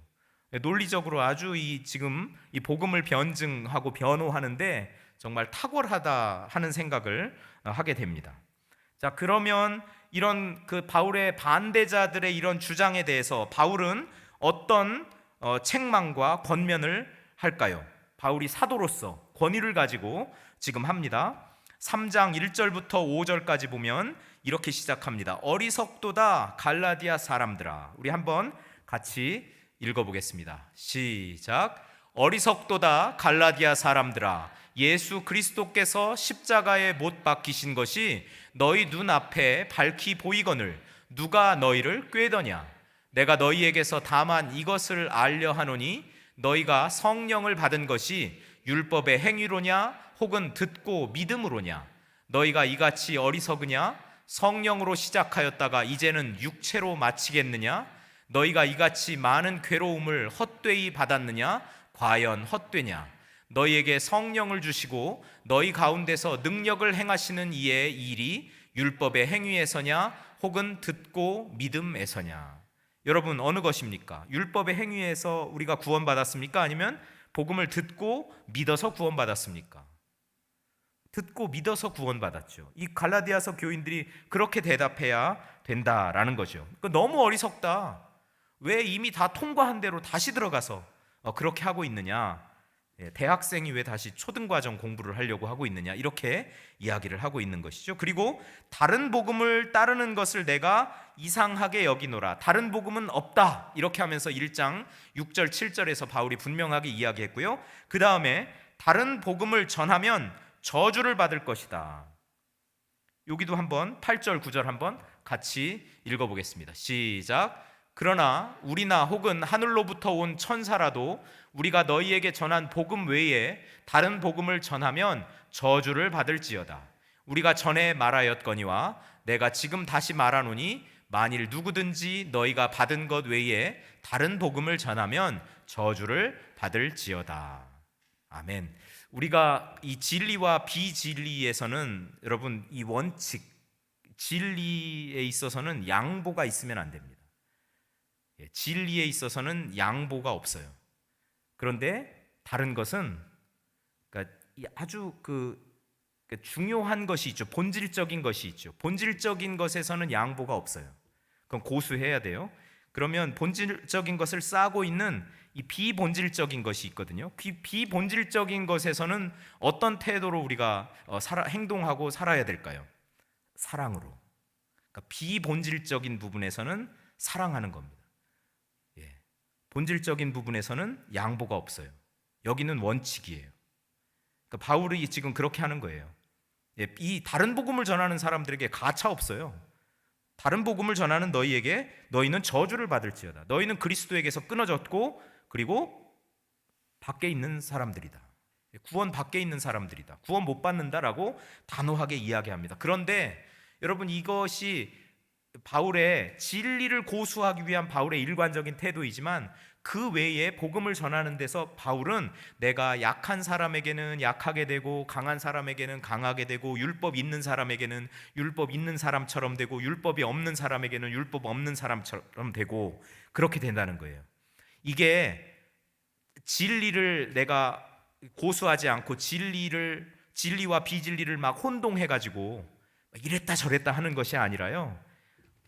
[SPEAKER 3] 논리적으로 아주 지금 이 복음을 변증하고 변호하는데 정말 탁월하다 하는 생각을 하게 됩니다. 자, 그러면 이런 그 바울의 반대자들의 이런 주장에 대해서 바울은 어떤 책망과 권면을 할까요? 바울이 사도로서 권위를 가지고 지금 합니다. 3장 1절부터 5절까지 보면 이렇게 시작합니다. 어리석도다 갈라디아 사람들아. 우리 한번 같이 읽어보겠습니다. 시작. 어리석도다 갈라디아 사람들아, 예수 그리스도께서 십자가에 못 박히신 것이 너희 눈앞에 밝히 보이거늘 누가 너희를 꾀더냐. 내가 너희에게서 다만 이것을 알려 하노니 너희가 성령을 받은 것이 율법의 행위로냐 혹은 듣고 믿음으로냐. 너희가 이같이 어리석으냐. 성령으로 시작하였다가 이제는 육체로 마치겠느냐. 너희가 이같이 많은 괴로움을 헛되이 받았느냐. 과연 헛되냐. 너희에게 성령을 주시고 너희 가운데서 능력을 행하시는 이의 일이 율법의 행위에서냐 혹은 듣고 믿음에서냐. 여러분, 어느 것입니까? 율법의 행위에서 우리가 구원받았습니까? 아니면 복음을 듣고 믿어서 구원받았습니까? 듣고 믿어서 구원받았죠. 이 갈라디아서 교인들이 그렇게 대답해야 된다라는 거죠. 그러니까 너무 어리석다. 왜 이미 다 통과한 대로 다시 들어가서 그렇게 하고 있느냐. 대학생이 왜 다시 초등과정 공부를 하려고 하고 있느냐, 이렇게 이야기를 하고 있는 것이죠. 그리고 다른 복음을 따르는 것을 내가 이상하게 여기노라. 다른 복음은 없다, 이렇게 하면서 1장 6절 7절에서 바울이 분명하게 이야기했고요. 그 다음에 다른 복음을 전하면 저주를 받을 것이다. 여기도 한번 8절 9절 한번 같이 읽어보겠습니다. 시작. 그러나 우리나 혹은 하늘로부터 온 천사라도 우리가 너희에게 전한 복음 외에 다른 복음을 전하면 저주를 받을지어다. 우리가 전에 말하였거니와 내가 지금 다시 말하노니 만일 누구든지 너희가 받은 것 외에 다른 복음을 전하면 저주를 받을지어다. 아멘. 우리가 이 진리와 비진리에서는, 여러분, 이 원칙, 진리에 있어서는 양보가 있으면 안 됩니다. 진리에 있어서는 양보가 없어요. 그런데 다른 것은, 그러니까 아주 중요한 것이 있죠. 본질적인 것이 있죠. 본질적인 것에서는 양보가 없어요. 그건 고수해야 돼요. 그러면 본질적인 것을 싸고 있는 이 비본질적인 것이 있거든요. 비본질적인 것에서는 어떤 태도로 우리가 행동하고 살아야 될까요? 사랑으로. 그러니까 비본질적인 부분에서는 사랑하는 겁니다. 본질적인 부분에서는 양보가 없어요. 여기는 원칙이에요. 그러니까 바울이 지금 그렇게 하는 거예요. 이 다른 복음을 전하는 사람들에게 가차 없어요. 다른 복음을 전하는 너희에게 너희는 저주를 받을지어다. 너희는 그리스도에게서 끊어졌고 그리고 밖에 있는 사람들이다. 구원 밖에 있는 사람들이다. 구원 못 받는다라고 단호하게 이야기합니다. 그런데 여러분, 이것이 바울의 진리를 고수하기 위한 바울의 일관적인 태도이지만 그 외에 복음을 전하는 데서 바울은 내가 약한 사람에게는 약하게 되고 강한 사람에게는 강하게 되고 율법 있는 사람에게는 율법 있는 사람처럼 되고 율법이 없는 사람에게는 율법 없는 사람처럼 되고 그렇게 된다는 거예요. 이게 진리를 내가 고수하지 않고 진리와 비진리를 막 혼동해가지고 이랬다 저랬다 하는 것이 아니라요,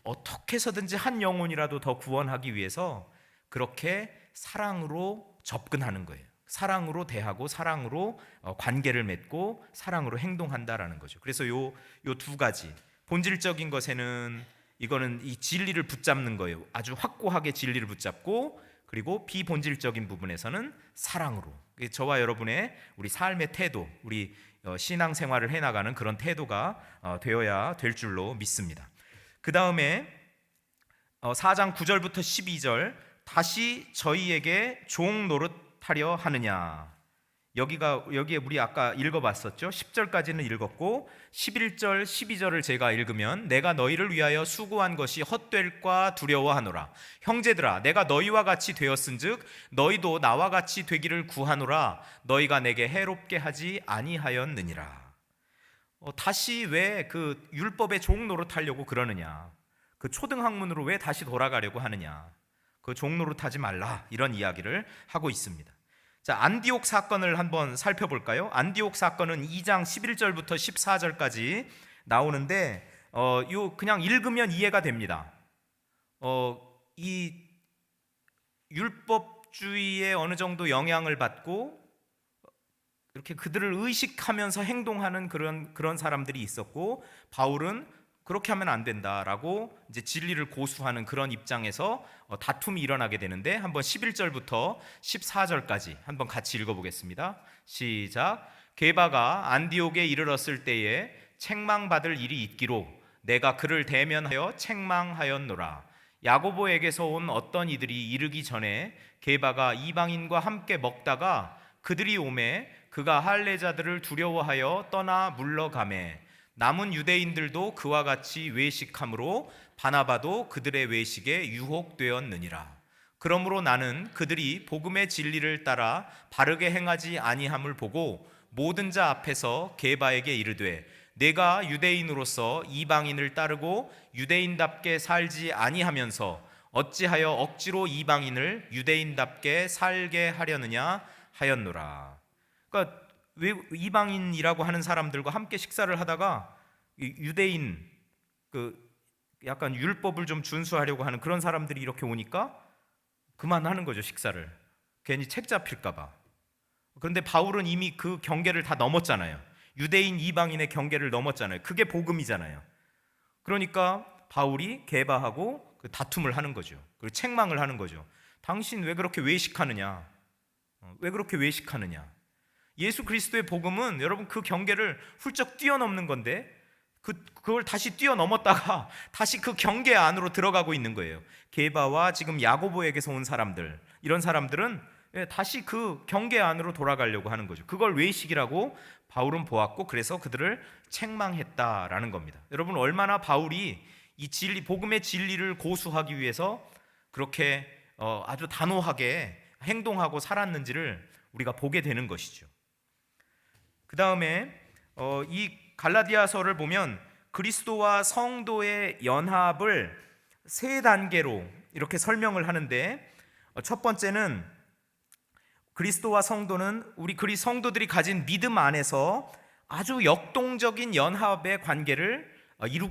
[SPEAKER 3] 어떻게 해서든지 한 영혼이라도 더 구원하기 위해서 그렇게 사랑으로 접근하는 거예요. 사랑으로 대하고 사랑으로 관계를 맺고 사랑으로 행동한다라는 거죠. 그래서 요 두 가지, 본질적인 것에는 이거는 이 진리를 붙잡는 거예요. 아주 확고하게 진리를 붙잡고, 그리고 비본질적인 부분에서는 사랑으로, 저와 여러분의 우리 삶의 태도, 우리 신앙생활을 해나가는 그런 태도가 되어야 될 줄로 믿습니다. 그 다음에 4장 9절부터 12절, 다시 저희에게 종 노릇하려 하느냐. 여기에 우리 아까 읽어봤었죠. 10절까지는 읽었고 11절 12절을 제가 읽으면, 내가 너희를 위하여 수고한 것이 헛될까 두려워하노라. 형제들아, 내가 너희와 같이 되었은즉 너희도 나와 같이 되기를 구하노라. 너희가 내게 해롭게 하지 아니하였느니라. 다시 왜 그 율법의 종 노릇하려고 그러느냐, 그 초등학문으로 왜 다시 돌아가려고 하느냐, 그 종 노릇하지 말라, 이런 이야기를 하고 있습니다. 자, 안디옥 사건을 한번 살펴볼까요? 안디옥 사건은 2장 11절부터 14절까지 나오는데 그냥 읽으면 이해가 됩니다. 이 율법주의에 어느 정도 영향을 받고 이렇게 그들을 의식하면서 행동하는 그런 사람들이 있었고, 바울은 그렇게 하면 안 된다라고 이제 진리를 고수하는 그런 입장에서 다툼이 일어나게 되는데, 한번 11절부터 14절까지 한번 같이 읽어보겠습니다. 시작. 게바가 안디옥에 이르렀을 때에 책망받을 일이 있기로 내가 그를 대면하여 책망하였노라. 야고보에게서 온 어떤 이들이 이르기 전에 게바가 이방인과 함께 먹다가 그들이 오매 그가 할례자들을 두려워하여 떠나 물러가매 남은 유대인들도 그와 같이 외식함으로 바나바도 그들의 외식에 유혹되었느니라. 그러므로 나는 그들이 복음의 진리를 따라 바르게 행하지 아니함을 보고 모든 자 앞에서 게바에게 이르되, 내가 유대인으로서 이방인을 따르고 유대인답게 살지 아니하면서 어찌하여 억지로 이방인을 유대인답게 살게 하려느냐 하였노라. 그러니까 왜 이방인이라고 하는 사람들과 함께 식사를 하다가 유대인, 약간 율법을 좀 준수하려고 하는 그런 사람들이 이렇게 오니까 그만하는 거죠, 식사를. 괜히 책 잡힐까 봐. 그런데 바울은 이미 그 경계를 다 넘었잖아요. 유대인 이방인의 경계를 넘었잖아요. 그게 복음이잖아요. 그러니까 바울이 게바하고 다툼을 하는 거죠. 그리고 책망을 하는 거죠. 당신 왜 그렇게 외식하느냐? 왜 그렇게 외식하느냐? 예수 그리스도의 복음은 여러분 그 경계를 훌쩍 뛰어넘는 건데 그걸 다시 뛰어넘었다가 다시 그 경계 안으로 들어가고 있는 거예요. 게바와 지금 야고보에게서 온 사람들, 이런 사람들은 다시 그 경계 안으로 돌아가려고 하는 거죠. 그걸 외식이라고 바울은 보았고, 그래서 그들을 책망했다라는 겁니다. 여러분, 얼마나 바울이 이 진리, 복음의 진리를 고수하기 위해서 그렇게 아주 단호하게 행동하고 살았는지를 우리가 보게 되는 것이죠. 그 다음에 이 갈라디아서를 보면 그리스도와 성도의 연합을 세 단계로 이렇게 설명을 하는데, 첫 번째는 그리스도와 성도는 우리 성도들이 가진 믿음 안에서 아주 역동적인 연합의 관계를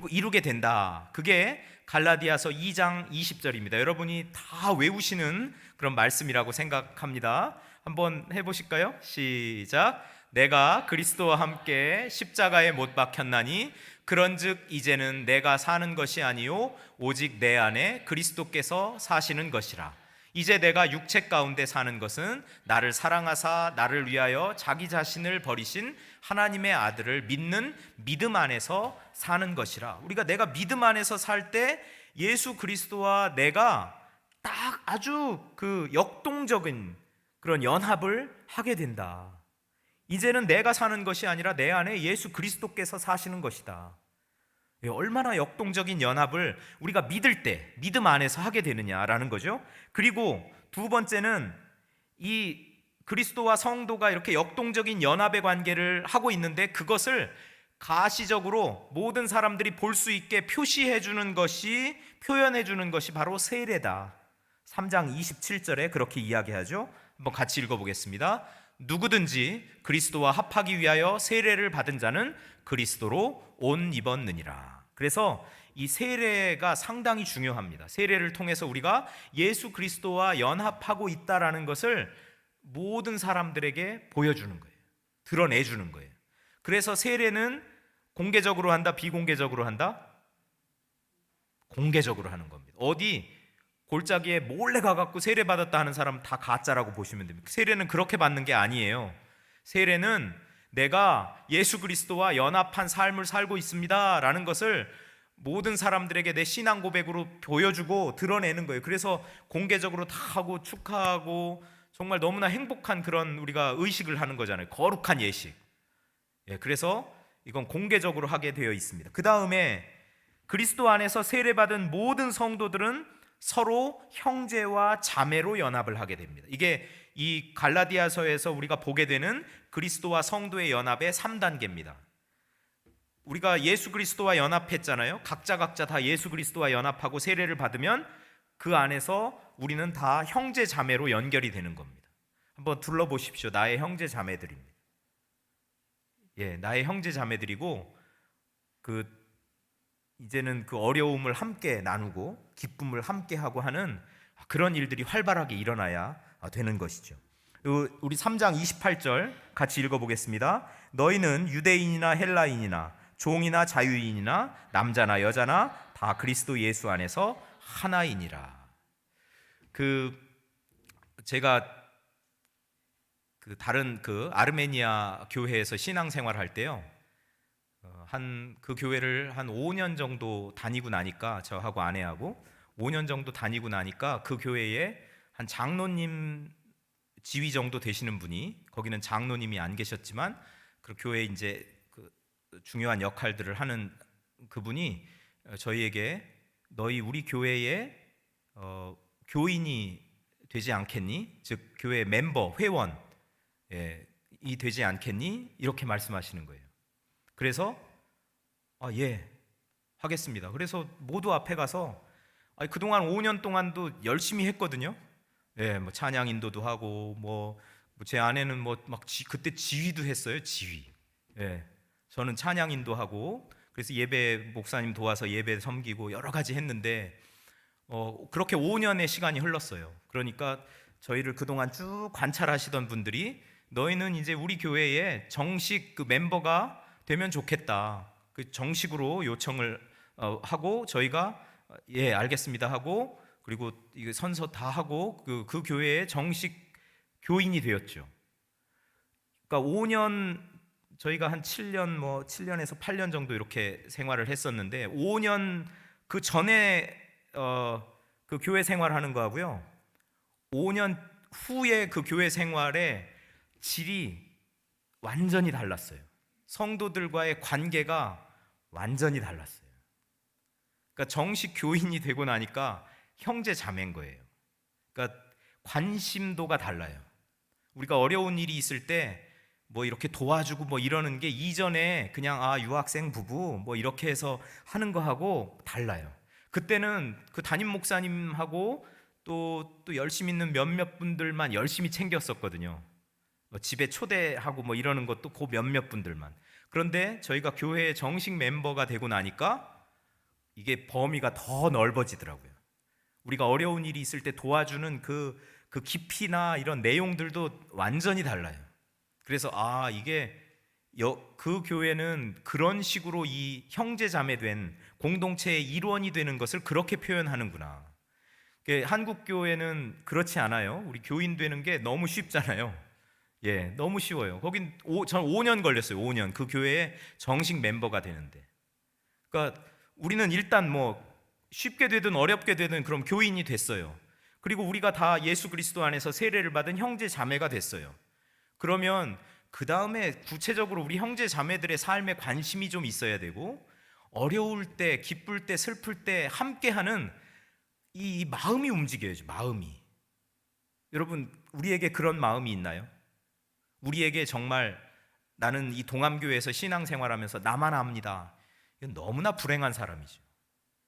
[SPEAKER 3] 이루게 된다. 그게 갈라디아서 2장 20절입니다. 여러분이 다 외우시는 그런 말씀이라고 생각합니다. 한번 해보실까요? 시작. 내가 그리스도와 함께 십자가에 못 박혔나니 그런즉 이제는 내가 사는 것이 아니요 오직 내 안에 그리스도께서 사시는 것이라. 이제 내가 육체 가운데 사는 것은 나를 사랑하사 나를 위하여 자기 자신을 버리신 하나님의 아들을 믿는 믿음 안에서 사는 것이라. 우리가 내가 믿음 안에서 살 때 예수 그리스도와 내가 딱 아주 그 역동적인 그런 연합을 하게 된다. 이제는 내가 사는 것이 아니라 내 안에 예수 그리스도께서 사시는 것이다. 얼마나 역동적인 연합을 우리가 믿을 때 믿음 안에서 하게 되느냐라는 거죠. 그리고 두 번째는 이 그리스도와 성도가 이렇게 역동적인 연합의 관계를 하고 있는데 그것을 가시적으로 모든 사람들이 볼 수 있게 표현해 주는 것이 바로 세례다. 3장 27절에 그렇게 이야기하죠. 한번 같이 읽어보겠습니다. 누구든지 그리스도와 합하기 위하여 세례를 받은 자는 그리스도로 옷 입었느니라. 그래서 이 세례가 상당히 중요합니다. 세례를 통해서 우리가 예수 그리스도와 연합하고 있다라는 것을 모든 사람들에게 보여주는 거예요. 드러내주는 거예요. 그래서 세례는 공개적으로 한다, 비공개적으로 한다? 공개적으로 하는 겁니다. 어디 골짜기에 몰래 가갖고 세례 받았다 하는 사람 다 가짜라고 보시면 됩니다. 세례는 그렇게 받는 게 아니에요. 세례는 내가 예수 그리스도와 연합한 삶을 살고 있습니다 라는 것을 모든 사람들에게 내 신앙 고백으로 보여주고 드러내는 거예요. 그래서 공개적으로 다 하고 축하하고 정말 너무나 행복한 그런 우리가 의식을 하는 거잖아요. 거룩한 예식. 그래서 이건 공개적으로 하게 되어 있습니다. 그 다음에 그리스도 안에서 세례받은 모든 성도들은 서로 형제와 자매로 연합을 하게 됩니다. 이게 이 갈라디아서에서 우리가 보게 되는 그리스도와 성도의 연합의 3단계입니다. 우리가 예수 그리스도와 연합했잖아요. 각자 다 예수 그리스도와 연합하고 세례를 받으면 그 안에서 우리는 다 형제 자매로 연결이 되는 겁니다. 한번 둘러보십시오. 나의 형제 자매들입니다. 나의 형제 자매들이고 이제는 그 어려움을 함께 나누고 기쁨을 함께 하고 하는 그런 일들이 활발하게 일어나야 되는 것이죠. 우리 3장 28절 같이 읽어보겠습니다. 너희는 유대인이나 헬라인이나 종이나 자유인이나 남자나 여자나 다 그리스도 예수 안에서 하나이니라. 제가 다른 아르메니아 교회에서 신앙생활 할 때요, 그 교회를 한 5년 정도 다니고 나니까, 저하고 아내하고 5년 정도 다니고 나니까 그 교회에 한 장로님 지위 정도 되시는 분이, 거기는 장로님이 안 계셨지만 그 교회에 이제 중요한 역할들을 하는 그분이 저희에게 너희 우리 교회에 교인이 되지 않겠니? 즉 교회 멤버, 회원 이 되지 않겠니? 이렇게 말씀하시는 거예요. 그래서 예, 하겠습니다. 그래서 모두 앞에 가서 그동안 5년 동안도 열심히 했거든요. 뭐 찬양 인도도 하고 제 아내는 그때 지휘도 했어요. 지휘. 저는 찬양 인도하고 그래서 예배 목사님 도와서 예배 섬기고 여러 가지 했는데 그렇게 5년의 시간이 흘렀어요. 그러니까 저희를 그동안 쭉 관찰하시던 분들이 너희는 이제 우리 교회에 정식 멤버가 되면 좋겠다. 정식으로 요청을 하고 저희가 예 알겠습니다 하고 그리고 이거 선서 다 하고 그 교회의 정식 교인이 되었죠. 그러니까 5년 저희가 한 7년에서 8년 정도 이렇게 생활을 했었는데 5년 그 전에 그 교회 생활하는 거하고요 5년 후에 그 교회 생활의 질이 완전히 달랐어요. 성도들과의 관계가 완전히 달랐어요. 그러니까 정식 교인이 되고 나니까 형제 자매인 거예요. 그러니까 관심도가 달라요. 우리가 어려운 일이 있을 때 이렇게 도와주고 이러는 게 이전에 그냥 유학생 부부 이렇게 해서 하는 거하고 달라요. 그때는 그 담임 목사님하고 또 열심히 있는 몇몇 분들만 열심히 챙겼었거든요. 집에 초대하고 이러는 것도 그 몇몇 분들만. 그런데 저희가 교회의 정식 멤버가 되고 나니까 이게 범위가 더 넓어지더라고요. 우리가 어려운 일이 있을 때 도와주는 그 깊이나 이런 내용들도 완전히 달라요. 그래서 이게 그 교회는 그런 식으로 이 형제 자매된 공동체의 일원이 되는 것을 그렇게 표현하는구나. 한국 교회는 그렇지 않아요. 우리 교인 되는 게 너무 쉽잖아요. 너무 쉬워요. 거긴 전 5년 걸렸어요. 5년 그 교회의 정식 멤버가 되는데. 그러니까 우리는 일단 쉽게 되든 어렵게 되든 그럼 교인이 됐어요. 그리고 우리가 다 예수 그리스도 안에서 세례를 받은 형제 자매가 됐어요. 그러면 그 다음에 구체적으로 우리 형제 자매들의 삶에 관심이 좀 있어야 되고 어려울 때, 기쁠 때, 슬플 때 함께하는 이 마음이 움직여야죠. 마음이. 여러분 우리에게 그런 마음이 있나요? 우리에게 정말 나는 이 동암교회에서 신앙생활하면서 나만 압니다. 이건 너무나 불행한 사람이죠.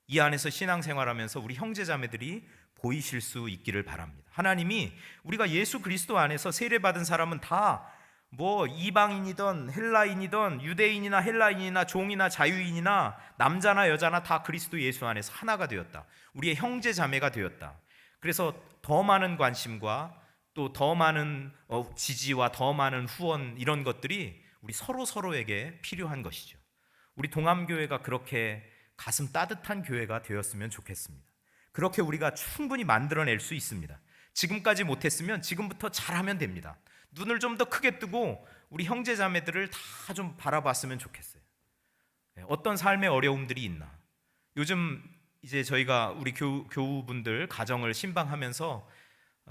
[SPEAKER 3] 이 안에서 신앙생활하면서 우리 형제자매들이 보이실 수 있기를 바랍니다. 하나님이 우리가 예수 그리스도 안에서 세례받은 사람은 다 이방인이든 헬라인이든 유대인이나 헬라인이나 종이나 자유인이나 남자나 여자나 다 그리스도 예수 안에서 하나가 되었다. 우리의 형제자매가 되었다. 그래서 더 많은 관심과 또 더 많은 지지와 더 많은 후원, 이런 것들이 우리 서로에게 필요한 것이죠. 우리 동암교회가 그렇게 가슴 따뜻한 교회가 되었으면 좋겠습니다. 그렇게 우리가 충분히 만들어낼 수 있습니다. 지금까지 못했으면 지금부터 잘하면 됩니다. 눈을 좀 더 크게 뜨고 우리 형제 자매들을 다 좀 바라봤으면 좋겠어요. 어떤 삶의 어려움들이 있나. 요즘 이제 저희가 우리 교우분들 가정을 신방하면서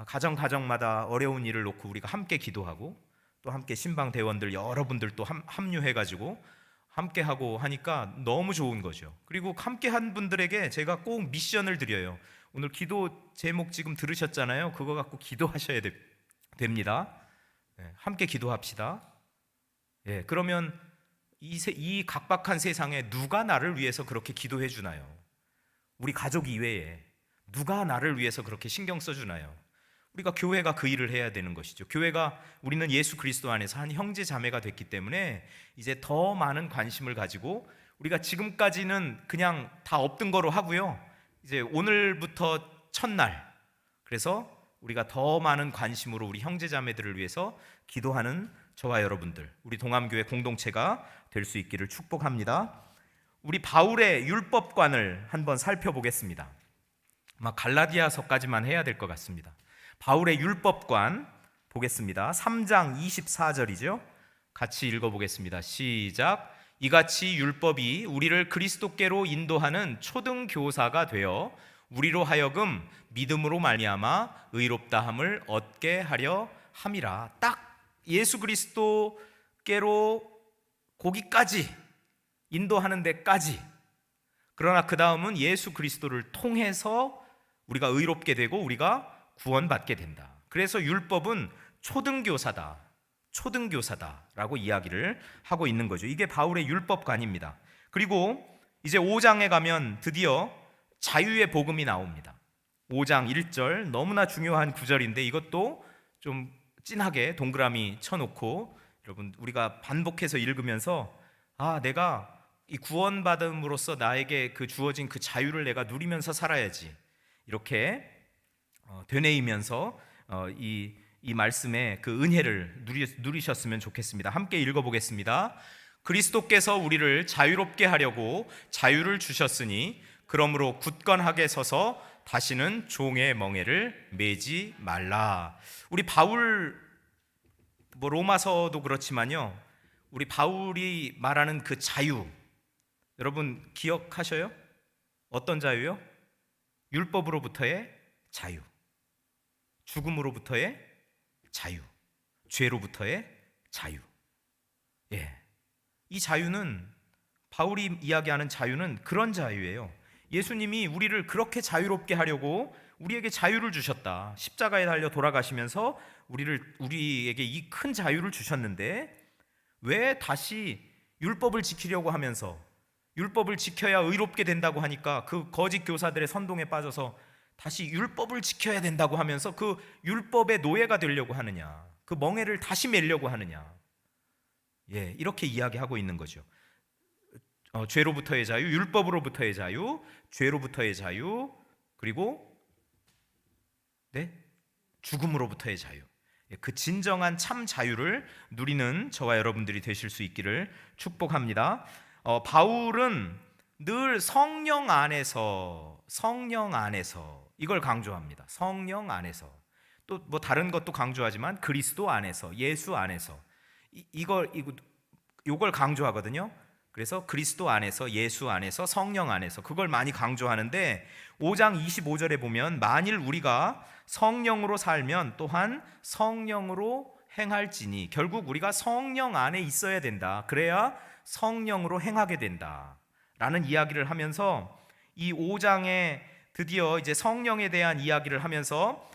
[SPEAKER 3] 가정마다 어려운 일을 놓고 우리가 함께 기도하고 또 함께 신방 대원들 여러분들 또 합류해가지고 함께 하고 하니까 너무 좋은 거죠. 그리고 함께 한 분들에게 제가 꼭 미션을 드려요. 오늘 기도 제목 지금 들으셨잖아요. 그거 갖고 기도하셔야 됩니다. 함께 기도합시다. 그러면 이 각박한 세상에 누가 나를 위해서 그렇게 기도해 주나요? 우리 가족 이외에 누가 나를 위해서 그렇게 신경 써 주나요? 우리가 교회가 그 일을 해야 되는 것이죠. 교회가, 우리는 예수 그리스도 안에서 한 형제 자매가 됐기 때문에 이제 더 많은 관심을 가지고, 우리가 지금까지는 그냥 다 없던 거로 하고요, 이제 오늘부터 첫날, 그래서 우리가 더 많은 관심으로 우리 형제 자매들을 위해서 기도하는 저와 여러분들, 우리 동암교회 공동체가 될 수 있기를 축복합니다. 우리 바울의 율법관을 한번 살펴보겠습니다. 아마 갈라디아서까지만 해야 될 것 같습니다. 바울의 율법관 보겠습니다. 3장 24절이죠. 같이 읽어보겠습니다. 시작. 이같이 율법이 우리를 그리스도께로 인도하는 초등교사가 되어 우리로 하여금 믿음으로 말미암아 의롭다함을 얻게 하려 함이라. 딱 예수 그리스도께로 거기까지 인도하는 데까지. 그러나 그 다음은 예수 그리스도를 통해서 우리가 의롭게 되고 우리가 구원받게 된다. 그래서 율법은 초등교사다라고 이야기를 하고 있는 거죠. 이게 바울의 율법관입니다. 그리고 이제 5장에 가면 드디어 자유의 복음이 나옵니다. 5장 1절, 너무나 중요한 구절인데 이것도 좀 진하게 동그라미 쳐놓고, 여러분 우리가 반복해서 읽으면서 내가 이 구원받음으로써 나에게 그 주어진 그 자유를 내가 누리면서 살아야지, 이렇게 되뇌이면서 이 말씀의 그 은혜를 누리셨으면 좋겠습니다. 함께 읽어보겠습니다. 그리스도께서 우리를 자유롭게 하려고 자유를 주셨으니 그러므로 굳건하게 서서 다시는 종의 멍에를 매지 말라. 우리 바울, 로마서도 그렇지만요, 우리 바울이 말하는 그 자유, 여러분 기억하셔요? 어떤 자유요? 율법으로부터의 자유, 죽음으로부터의 자유, 죄로부터의 자유. 이 자유는, 바울이 이야기하는 자유는 그런 자유예요. 예수님이 우리를 그렇게 자유롭게 하려고 우리에게 자유를 주셨다. 십자가에 달려 돌아가시면서 우리에게 이 큰 자유를 주셨는데, 왜 다시 율법을 지키려고 하면서, 율법을 지켜야 의롭게 된다고 하니까 그 거짓 교사들의 선동에 빠져서 다시 율법을 지켜야 된다고 하면서 그 율법의 노예가 되려고 하느냐, 그 멍에를 다시 매려고 하느냐, 이렇게 이야기하고 있는 거죠. 죄로부터의 자유, 율법으로부터의 자유, 죄로부터의 자유, 그리고 죽음으로부터의 자유. 그 진정한 참 자유를 누리는 저와 여러분들이 되실 수 있기를 축복합니다. 바울은 늘 성령 안에서 이걸 강조합니다. 성령 안에서. 또 뭐 다른 것도 강조하지만 그리스도 안에서, 예수 안에서 이걸 강조하거든요. 그래서 그리스도 안에서, 예수 안에서, 성령 안에서, 그걸 많이 강조하는데 5장 25절에 보면 만일 우리가 성령으로 살면 또한 성령으로 행할지니, 결국 우리가 성령 안에 있어야 된다. 그래야 성령으로 행하게 된다 라는 이야기를 하면서, 이 5장에 드디어 이제 성령에 대한 이야기를 하면서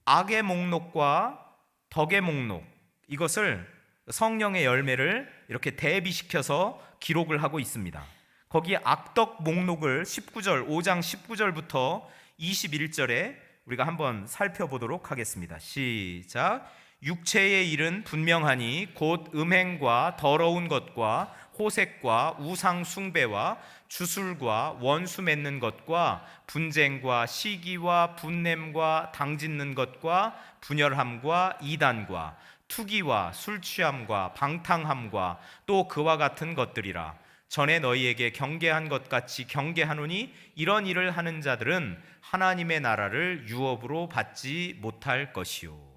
[SPEAKER 3] 악의 목록과 덕의 목록, 이것을 성령의 열매를 이렇게 대비시켜서 기록을 하고 있습니다. 거기에 악덕 목록을 19절, 5장 19절부터 21절에 우리가 한번 살펴보도록 하겠습니다. 시작. 육체의 일은 분명하니 곧 음행과 더러운 것과 호색과 우상 숭배와 주술과 원수 맺는 것과 분쟁과 시기와 분냄과 당짓는 것과 분열함과 이단과 투기와 술 취함과 방탕함과 또 그와 같은 것들이라. 전에 너희에게 경계한 것 같이 경계하노니 이런 일을 하는 자들은 하나님의 나라를 유업으로 받지 못할 것이요.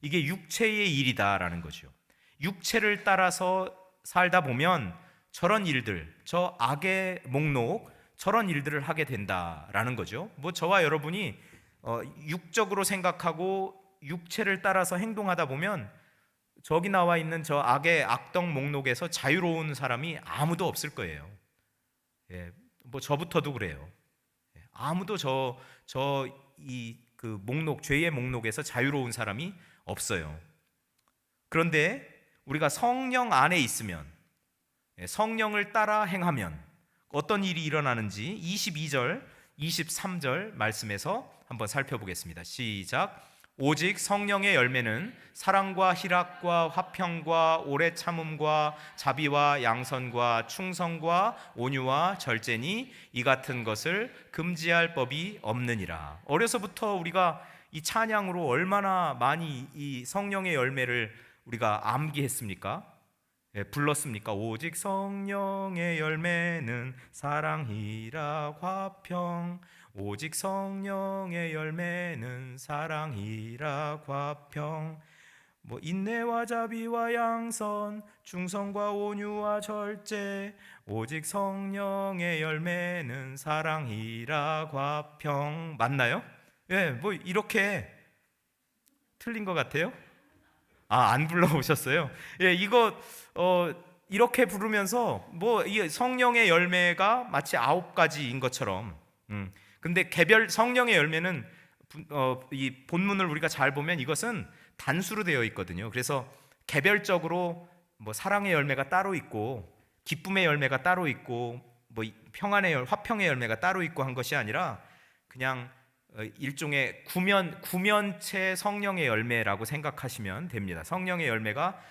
[SPEAKER 3] 이게 육체의 일이다라는 거죠. 육체를 따라서 살다 보면 저런 일들, 저 악의 목록, 저런 일들을 하게 된다라는 거죠. 뭐 저와 여러분이 육적으로 생각하고 육체를 따라서 행동하다 보면 저기 나와 있는 저 악의 악덕 목록에서 자유로운 사람이 아무도 없을 거예요. 예, 뭐 저부터도 그래요. 예, 아무도 그 목록, 죄의 목록에서 자유로운 사람이 없어요. 그런데 우리가 성령 안에 있으면, 성령을 따라 행하면 어떤 일이 일어나는지 22절, 23절 말씀에서 한번 살펴보겠습니다. 시작. 오직 성령의 열매는 사랑과 희락과 화평과 오래 참음과 자비와 양선과 충성과 온유와 절제니 이 같은 것을 금지할 법이 없느니라. 어려서부터 우리가 이 찬양으로 얼마나 많이 이 성령의 열매를 우리가 암기했습니까? 불렀습니까? 오직 성령의 열매는 사랑, 희락, 화평. 오직 성령의 열매는 사랑, 희락, 화평. 뭐 인내와 자비와 양선, 충성과 온유와 절제. 오직 성령의 열매는 사랑, 희락, 화평. 맞나요? 예, 뭐 이렇게 틀린 것 같아요. 안 불러오셨어요? 예, 이거 이렇게 부르면서 뭐 이 성령의 열매가 마치 9가지인 것처럼. 근데 개별 성령의 열매는 이 본문을 우리가 잘 보면 이것은 단수로 되어 있거든요. 그래서 개별적으로 뭐 사랑의 열매가 따로 있고 기쁨의 열매가 따로 있고 뭐 화평의 열매가 따로 있고 한 것이 아니라 그냥 일종의 구면체 성령의 열매라고 생각하시면 됩니다. 성령의 열매가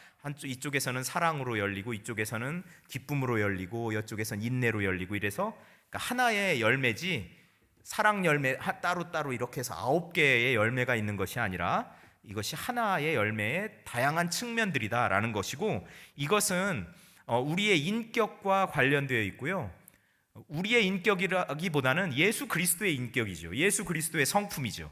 [SPEAKER 3] 이쪽에서는 사랑으로 열리고 이쪽에서는 기쁨으로 열리고 이쪽에서는 인내로 열리고 이래서 그러니까 하나의 열매지 사랑 열매 따로 이렇게 해서 9개의 열매가 있는 것이 아니라 이것이 하나의 열매의 다양한 측면들이다라는 것이고, 이것은 우리의 인격과 관련되어 있고요. 우리의 인격이라기보다는 예수 그리스도의 인격이죠. 예수 그리스도의 성품이죠.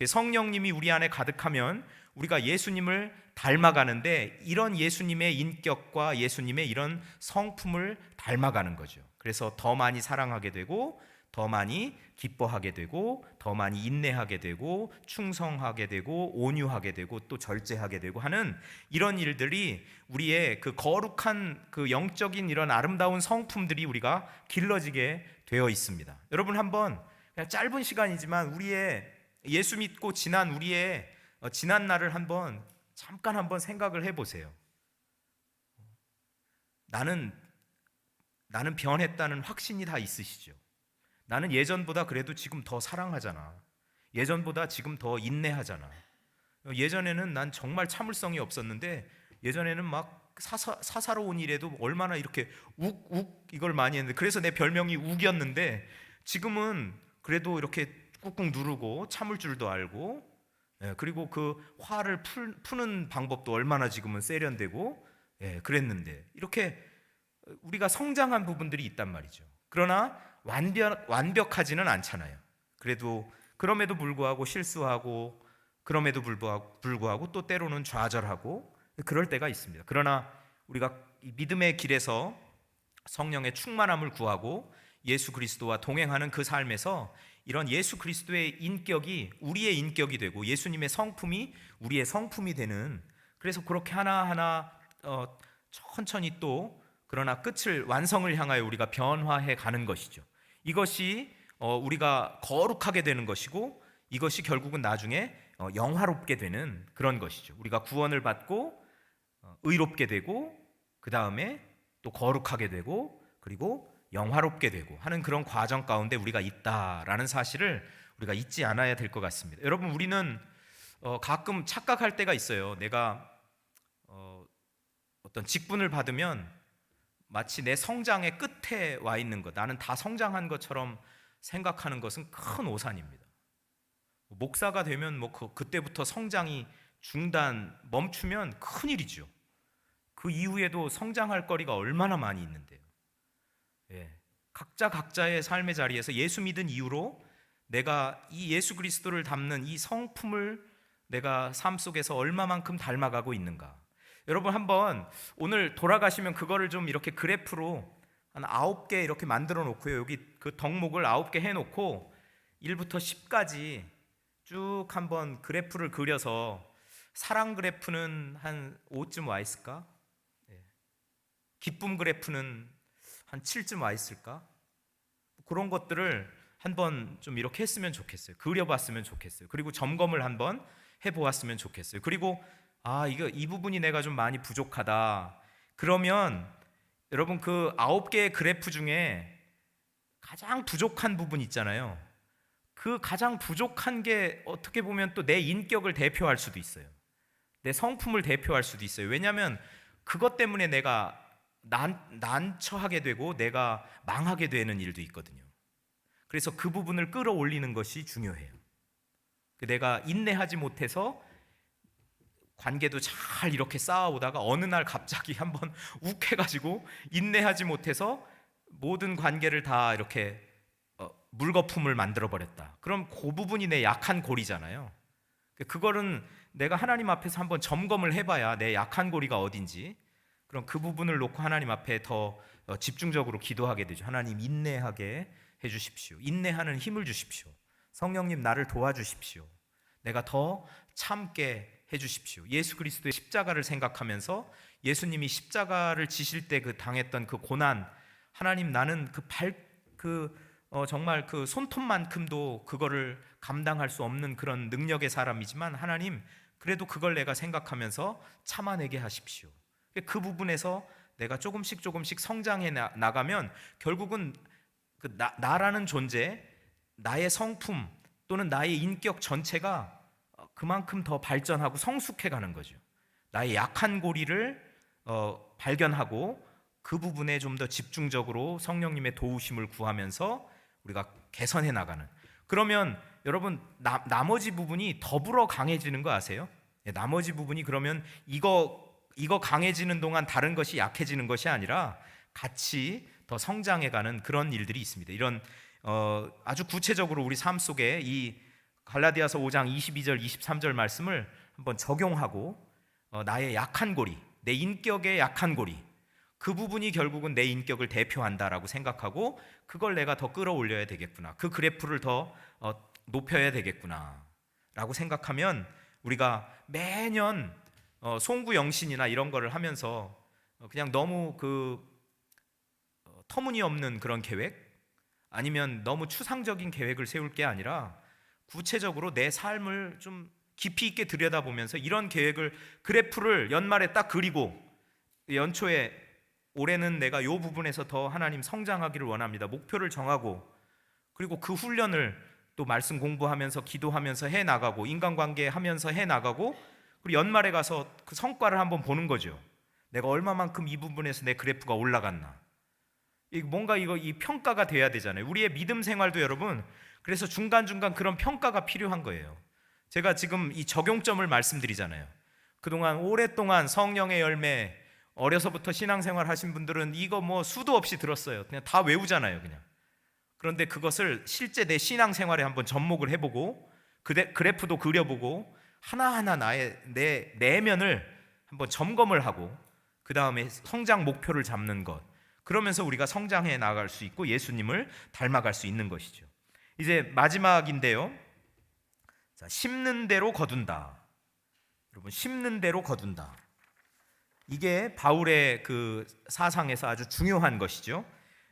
[SPEAKER 3] 성령님이 우리 안에 가득하면 우리가 예수님을 닮아가는데 이런 예수님의 인격과 예수님의 이런 성품을 닮아가는 거죠. 그래서 더 많이 사랑하게 되고 더 많이 기뻐하게 되고 더 많이 인내하게 되고 충성하게 되고 온유하게 되고 또 절제하게 되고 하는 이런 일들이 우리의 그 거룩한 그 영적인 이런 아름다운 성품들이 우리가 길러지게 되어 있습니다. 여러분 한번 그냥 짧은 시간이지만 우리의 예수 믿고 지난 우리의 지난 날을 잠깐 한번 생각을 해보세요. 나는 변했다는 확신이 다 있으시죠? 나는 예전보다 그래도 지금 더 사랑하잖아. 예전보다 지금 더 인내하잖아. 예전에는 난 정말 참을성이 없었는데 예전에는 막 사사로운 일에도 얼마나 이렇게 욱욱 이걸 많이 했는데 그래서 내 별명이 욱이었는데 지금은 그래도 이렇게 꾹꾹 누르고 참을 줄도 알고, 그리고 그 화를 푸는 방법도 얼마나 지금은 세련되고 그랬는데 이렇게 우리가 성장한 부분들이 있단 말이죠. 그러나 완벽하지는 않잖아요. 그럼에도 불구하고 실수하고 그럼에도 불구하고 또 때로는 좌절하고 그럴 때가 있습니다. 그러나 우리가 믿음의 길에서 성령의 충만함을 구하고 예수 그리스도와 동행하는 그 삶에서 이런 예수 그리스도의 인격이 우리의 인격이 되고 예수님의 성품이 우리의 성품이 되는, 그래서 그렇게 하나하나 천천히 또 그러나 완성을 향하여 우리가 변화해 가는 것이죠. 이것이 우리가 거룩하게 되는 것이고 이것이 결국은 나중에 영화롭게 되는 그런 것이죠. 우리가 구원을 받고 의롭게 되고 그 다음에 또 거룩하게 되고 그리고 영화롭게 되고 하는 그런 과정 가운데 우리가 있다라는 사실을 우리가 잊지 않아야 될 것 같습니다. 여러분, 우리는 가끔 착각할 때가 있어요. 내가 어떤 직분을 받으면 마치 내 성장의 끝에 와 있는 것, 나는 다 성장한 것처럼 생각하는 것은 큰 오산입니다. 목사가 되면 그때부터 성장이 멈추면 큰일이죠. 그 이후에도 성장할 거리가 얼마나 많이 있는데요. 예. 각자의 삶의 자리에서 예수 믿은 이후로 내가 이 예수 그리스도를 담는 이 성품을 내가 삶 속에서 얼마만큼 닮아가고 있는가. 여러분 한번 오늘 돌아가시면 그거를 좀 이렇게 그래프로 한 9개 이렇게 만들어 놓고요. 여기 그 덕목을 9개 해놓고 1부터 10까지 쭉 한번 그래프를 그려서, 사랑 그래프는 한 5쯤 와 있을까? 기쁨 그래프는 한 7쯤 와 있을까? 그런 것들을 한번 좀 이렇게 했으면 좋겠어요. 그려봤으면 좋겠어요. 그리고 점검을 한번 해보았으면 좋겠어요. 그리고 이 부분이 내가 좀 많이 부족하다. 그러면 여러분 그 9개의 그래프 중에 가장 부족한 부분 있잖아요. 그 가장 부족한 게 어떻게 보면 또 내 인격을 대표할 수도 있어요. 내 성품을 대표할 수도 있어요. 왜냐하면 그것 때문에 내가 난처하게 되고 내가 망하게 되는 일도 있거든요. 그래서 그 부분을 끌어올리는 것이 중요해요. 내가 인내하지 못해서 관계도 잘 이렇게 쌓아오다가 어느 날 갑자기 한번 욱해가지고 인내하지 못해서 모든 관계를 다 이렇게 물거품을 만들어버렸다. 그럼 그 부분이 내 약한 골이잖아요. 그거는 내가 하나님 앞에서 한번 점검을 해봐야 내 약한 고리가 어딘지, 그럼 그 부분을 놓고 하나님 앞에 더 집중적으로 기도하게 되죠. 하나님 인내하게 해주십시오. 인내하는 힘을 주십시오. 성령님 나를 도와주십시오. 내가 더 참게 해주십시오. 예수 그리스도의 십자가를 생각하면서 예수님이 십자가를 지실 때 그 당했던 그 고난, 하나님 나는 정말 그 손톱만큼도 그거를 감당할 수 없는 그런 능력의 사람이지만 하나님 그래도 그걸 내가 생각하면서 참아내게 하십시오. 그 부분에서 내가 조금씩 성장해 나가면 결국은 나라는 존재, 나의 성품 또는 나의 인격 전체가 그만큼 더 발전하고 성숙해 가는 거죠. 나의 약한 고리를 발견하고 그 부분에 좀 더 집중적으로 성령님의 도우심을 구하면서 우리가 개선해 나가는. 그러면 여러분 나머지 부분이 더불어 강해지는 거 아세요? 나머지 부분이 그러면 이거 강해지는 동안 다른 것이 약해지는 것이 아니라 같이 더 성장해가는 그런 일들이 있습니다. 이런 아주 구체적으로 우리 삶 속에 이 갈라디아서 5장 22절 23절 말씀을 한번 적용하고 나의 약한 고리, 내 인격의 약한 고리, 그 부분이 결국은 내 인격을 대표한다라고 생각하고 그걸 내가 더 끌어올려야 되겠구나, 그 그래프를 더 높여야 되겠구나 라고 생각하면 우리가 매년 송구영신이나 이런 거를 하면서 그냥 너무 터무니없는 그런 계획, 아니면 너무 추상적인 계획을 세울 게 아니라 구체적으로 내 삶을 좀 깊이 있게 들여다보면서 이런 그래프를 연말에 딱 그리고 연초에 올해는 내가 이 부분에서 더 하나님 성장하기를 원합니다. 목표를 정하고 그리고 그 훈련을 또 말씀 공부하면서 기도하면서 해나가고 인간관계 하면서 해나가고 그리고 연말에 가서 그 성과를 한번 보는 거죠. 내가 얼마만큼 이 부분에서 내 그래프가 올라갔나. 뭔가 이 평가가 돼야 되잖아요. 우리의 믿음 생활도 여러분 그래서 중간중간 그런 평가가 필요한 거예요. 제가 지금 이 적용점을 말씀드리잖아요. 그동안 오랫동안 성령의 열매 어려서부터 신앙생활 하신 분들은 이거 수도 없이 들었어요. 그냥 다 외우잖아요, 그냥. 그런데 그것을 실제 내 신앙생활에 한번 접목을 해보고 그래프도 그려보고 하나하나 내 내면을 한번 점검을 하고 그 다음에 성장 목표를 잡는 것. 그러면서 우리가 성장해 나갈 수 있고 예수님을 닮아갈 수 있는 것이죠. 이제 마지막인데요. 자, 심는 대로 거둔다. 여러분, 심는 대로 거둔다. 이게 바울의 그 사상에서 아주 중요한 것이죠.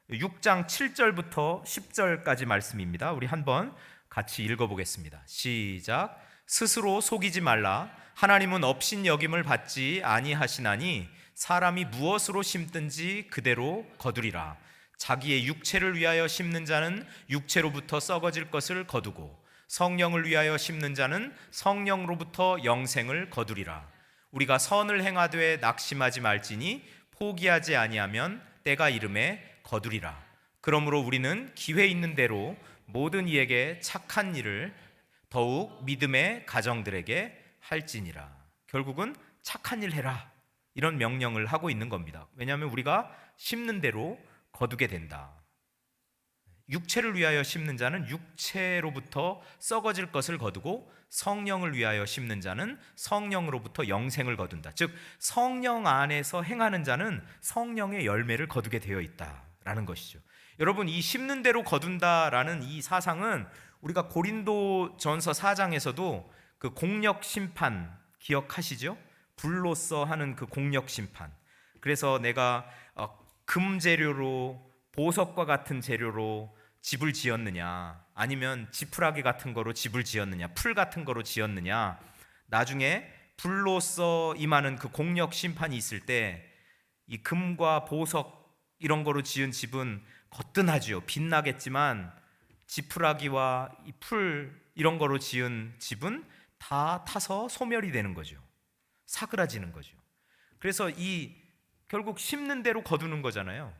[SPEAKER 3] 6장 7절부터 10절까지 말씀입니다. 우리 한번 같이 읽어보겠습니다. 시작. 스스로 속이지 말라. 하나님은 업신 여김을 받지 아니하시나니 사람이 무엇으로 심든지 그대로 거두리라. 자기의 육체를 위하여 심는 자는 육체로부터 썩어질 것을 거두고 성령을 위하여 심는 자는 성령으로부터 영생을 거두리라. 우리가 선을 행하되 낙심하지 말지니 포기하지 아니하면 때가 이름에 거두리라. 그러므로 우리는 기회 있는 대로 모든 이에게 착한 일을 더욱 믿음의 가정들에게 할지니라. 결국은 착한 일 해라, 이런 명령을 하고 있는 겁니다. 왜냐하면 우리가 심는 대로 거두게 된다. 육체를 위하여 심는 자는 육체로부터 썩어질 것을 거두고 성령을 위하여 심는 자는 성령으로부터 영생을 거둔다. 즉 성령 안에서 행하는 자는 성령의 열매를 거두게 되어 있다라는 것이죠. 여러분, 이 심는 대로 거둔다라는 이 사상은 우리가 고린도전서 4장에서도 그 공력 심판 기억하시죠? 불로써 하는 그 공력 심판. 그래서 내가 금 재료로, 보석과 같은 재료로 집을 지었느냐, 아니면 지푸라기 같은 거로 집을 지었느냐, 풀 같은 거로 지었느냐, 나중에 불로써 임하는 그 공력 심판이 있을 때 이 금과 보석 이런 거로 지은 집은 거뜬하지요. 빛나겠지만 지푸라기와 이 풀 이런 거로 지은 집은 다 타서 소멸이 되는 거죠. 사그라지는 거죠. 그래서 이 결국 심는 대로 거두는 거잖아요.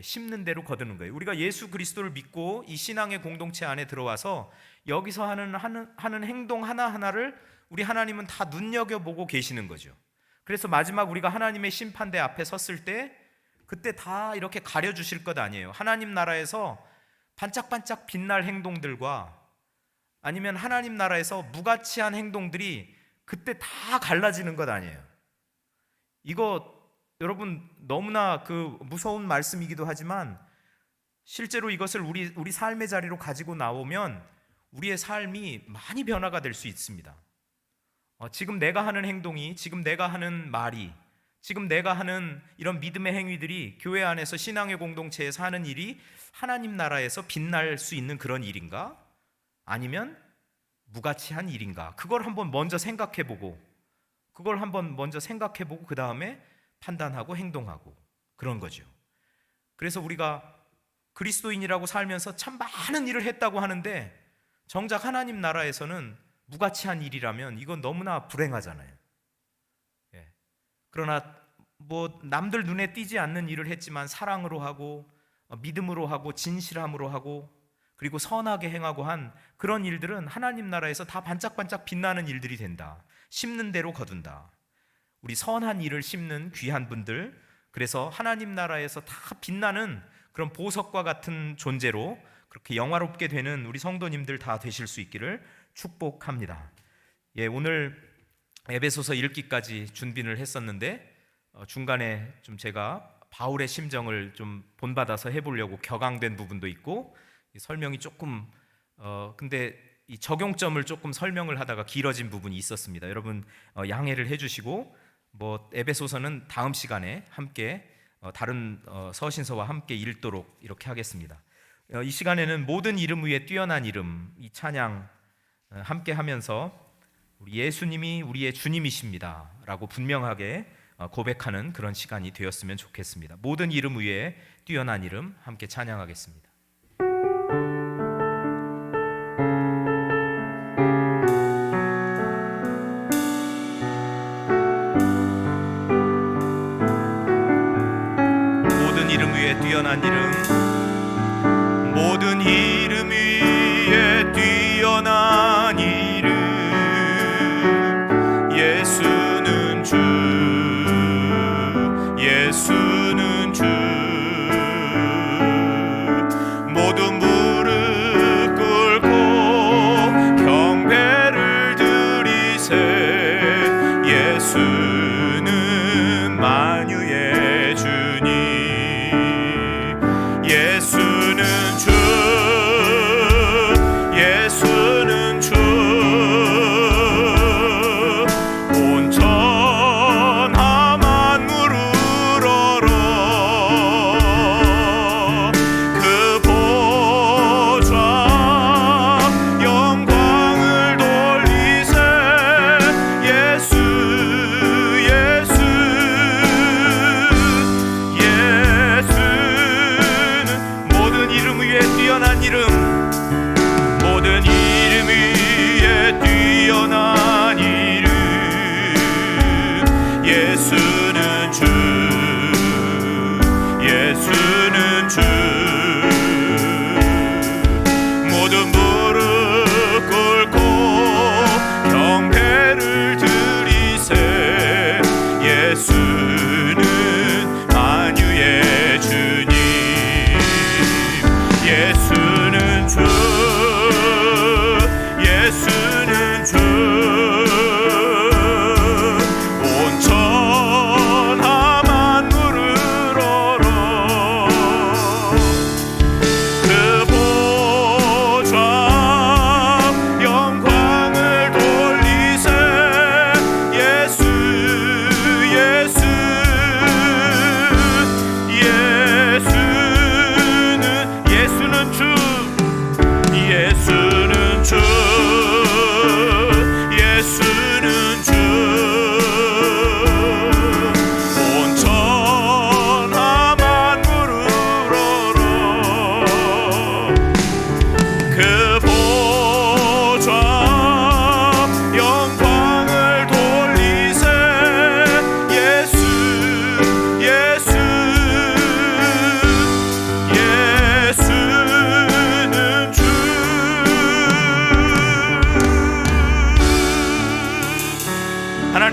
[SPEAKER 3] 심는 대로 거두는 거예요. 우리가 예수 그리스도를 믿고 이 신앙의 공동체 안에 들어와서 여기서 하는 행동 하나하나를 우리 하나님은 다 눈여겨보고 계시는 거죠. 그래서 마지막 우리가 하나님의 심판대 앞에 섰을 때 그때 다 이렇게 가려주실 것 아니에요. 하나님 나라에서 반짝반짝 빛날 행동들과 아니면 하나님 나라에서 무가치한 행동들이 그때 다 갈라지는 것 아니에요. 이거 여러분 너무나 그 무서운 말씀이기도 하지만 실제로 이것을 우리 삶의 자리로 가지고 나오면 우리의 삶이 많이 변화가 될 수 있습니다. 지금 내가 하는 행동이, 지금 내가 하는 말이, 지금 내가 하는 이런 믿음의 행위들이 교회 안에서 신앙의 공동체에서 하는 일이 하나님 나라에서 빛날 수 있는 그런 일인가? 아니면 무가치한 일인가? 그걸 한번 먼저 생각해보고 그 다음에 판단하고 행동하고 그런 거죠. 그래서 우리가 그리스도인이라고 살면서 참 많은 일을 했다고 하는데 정작 하나님 나라에서는 무가치한 일이라면 이건 너무나 불행하잖아요. 그러나 뭐 남들 눈에 띄지 않는 일을 했지만 사랑으로 하고 믿음으로 하고 진실함으로 하고 그리고 선하게 행하고 한 그런 일들은 하나님 나라에서 다 반짝반짝 빛나는 일들이 된다. 심는 대로 거둔다. 우리 선한 일을 심는 귀한 분들, 그래서 하나님 나라에서 다 빛나는 그런 보석과 같은 존재로 그렇게 영화롭게 되는 우리 성도님들 다 되실 수 있기를 축복합니다. 오늘 에베소서 읽기까지 준비를 했었는데 중간에 좀 제가 바울의 심정을 좀 본받아서 해보려고 격앙된 부분도 있고 설명이 조금 근데 이 적용점을 조금 설명을 하다가 길어진 부분이 있었습니다. 여러분 양해를 해주시고 뭐 에베소서는 다음 시간에 함께 다른 서신서와 함께 읽도록 이렇게 하겠습니다. 이 시간에는 모든 이름 위에 뛰어난 이름, 이 찬양 함께 하면서 우리 예수님이 우리의 주님이십니다 라고 분명하게 고백하는 그런 시간이 되었으면 좋겠습니다. 모든 이름 위에 뛰어난 이름 함께 찬양하겠습니다. 모든 이름 위에 뛰어난 이름, 모든 이름 위에 뛰어난 이름, 예수는 주, 예수는 주. 모두 무릎 꿇고 경배를 드리세. 예수는 만유의 주님,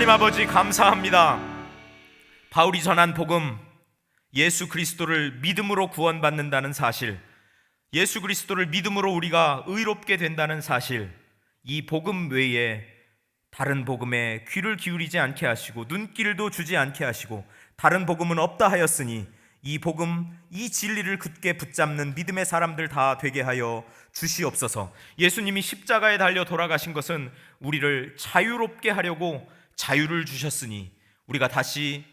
[SPEAKER 3] 하나님 아버지 감사합니다. 바울이 전한 복음, 예수 그리스도를 믿음으로 구원받는다는 사실, 예수 그리스도를 믿음으로 우리가 의롭게 된다는 사실, 이 복음 외에 다른 복음에 귀를 기울이지 않게 하시고 눈길도 주지 않게 하시고 다른 복음은 없다 하였으니 이 복음, 이 진리를 굳게 붙잡는 믿음의 사람들 다 되게 하여 주시옵소서. 예수님이 십자가에 달려 돌아가신 것은 우리를 자유롭게 하려고 자유를 주셨으니 우리가 다시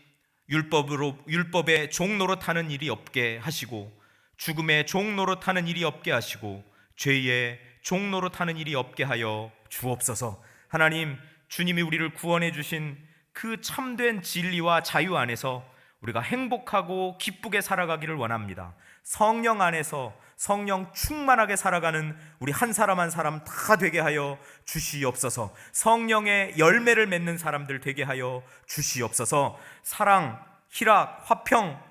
[SPEAKER 3] 율법의 종 노릇하는 일이 없게 하시고 죽음의 종 노릇하는 일이 없게 하시고 죄의 종 노릇하는 일이 없게 하여 주옵소서. 하나님, 주님이 우리를 구원해 주신 그 참된 진리와 자유 안에서 우리가 행복하고 기쁘게 살아가기를 원합니다. 성령 안에서 성령 충만하게 살아가는 우리 한 사람 한 사람 다 되게 하여 주시옵소서. 성령의 열매를 맺는 사람들 되게 하여 주시옵소서. 사랑, 희락, 화평,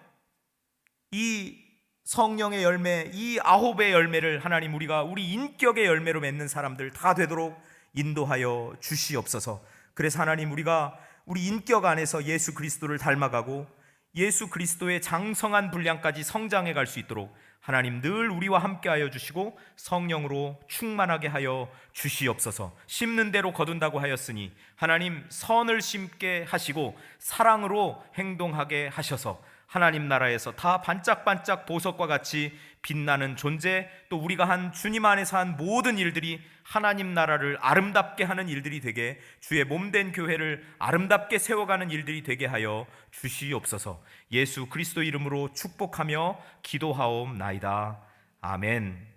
[SPEAKER 3] 이 성령의 열매, 이 9의 열매를 하나님 우리가 우리 인격의 열매로 맺는 사람들 다 되도록 인도하여 주시옵소서. 그래서 하나님 우리가 우리 인격 안에서 예수 그리스도를 닮아가고 예수 그리스도의 장성한 분량까지 성장해 갈 수 있도록 하나님 늘 우리와 함께하여 주시고 성령으로 충만하게 하여 주시옵소서. 심는 대로 거둔다고 하였으니 하나님 선을 심게 하시고 사랑으로 행동하게 하셔서 하나님 나라에서 다 반짝반짝 보석과 같이 빛나는 존재, 또 우리가 한 주님 안에서 한 모든 일들이 하나님 나라를 아름답게 하는 일들이 되게, 주의 몸된 교회를 아름답게 세워가는 일들이 되게 하여 주시옵소서. 예수 그리스도 이름으로 축복하며 기도하옵나이다. 아멘.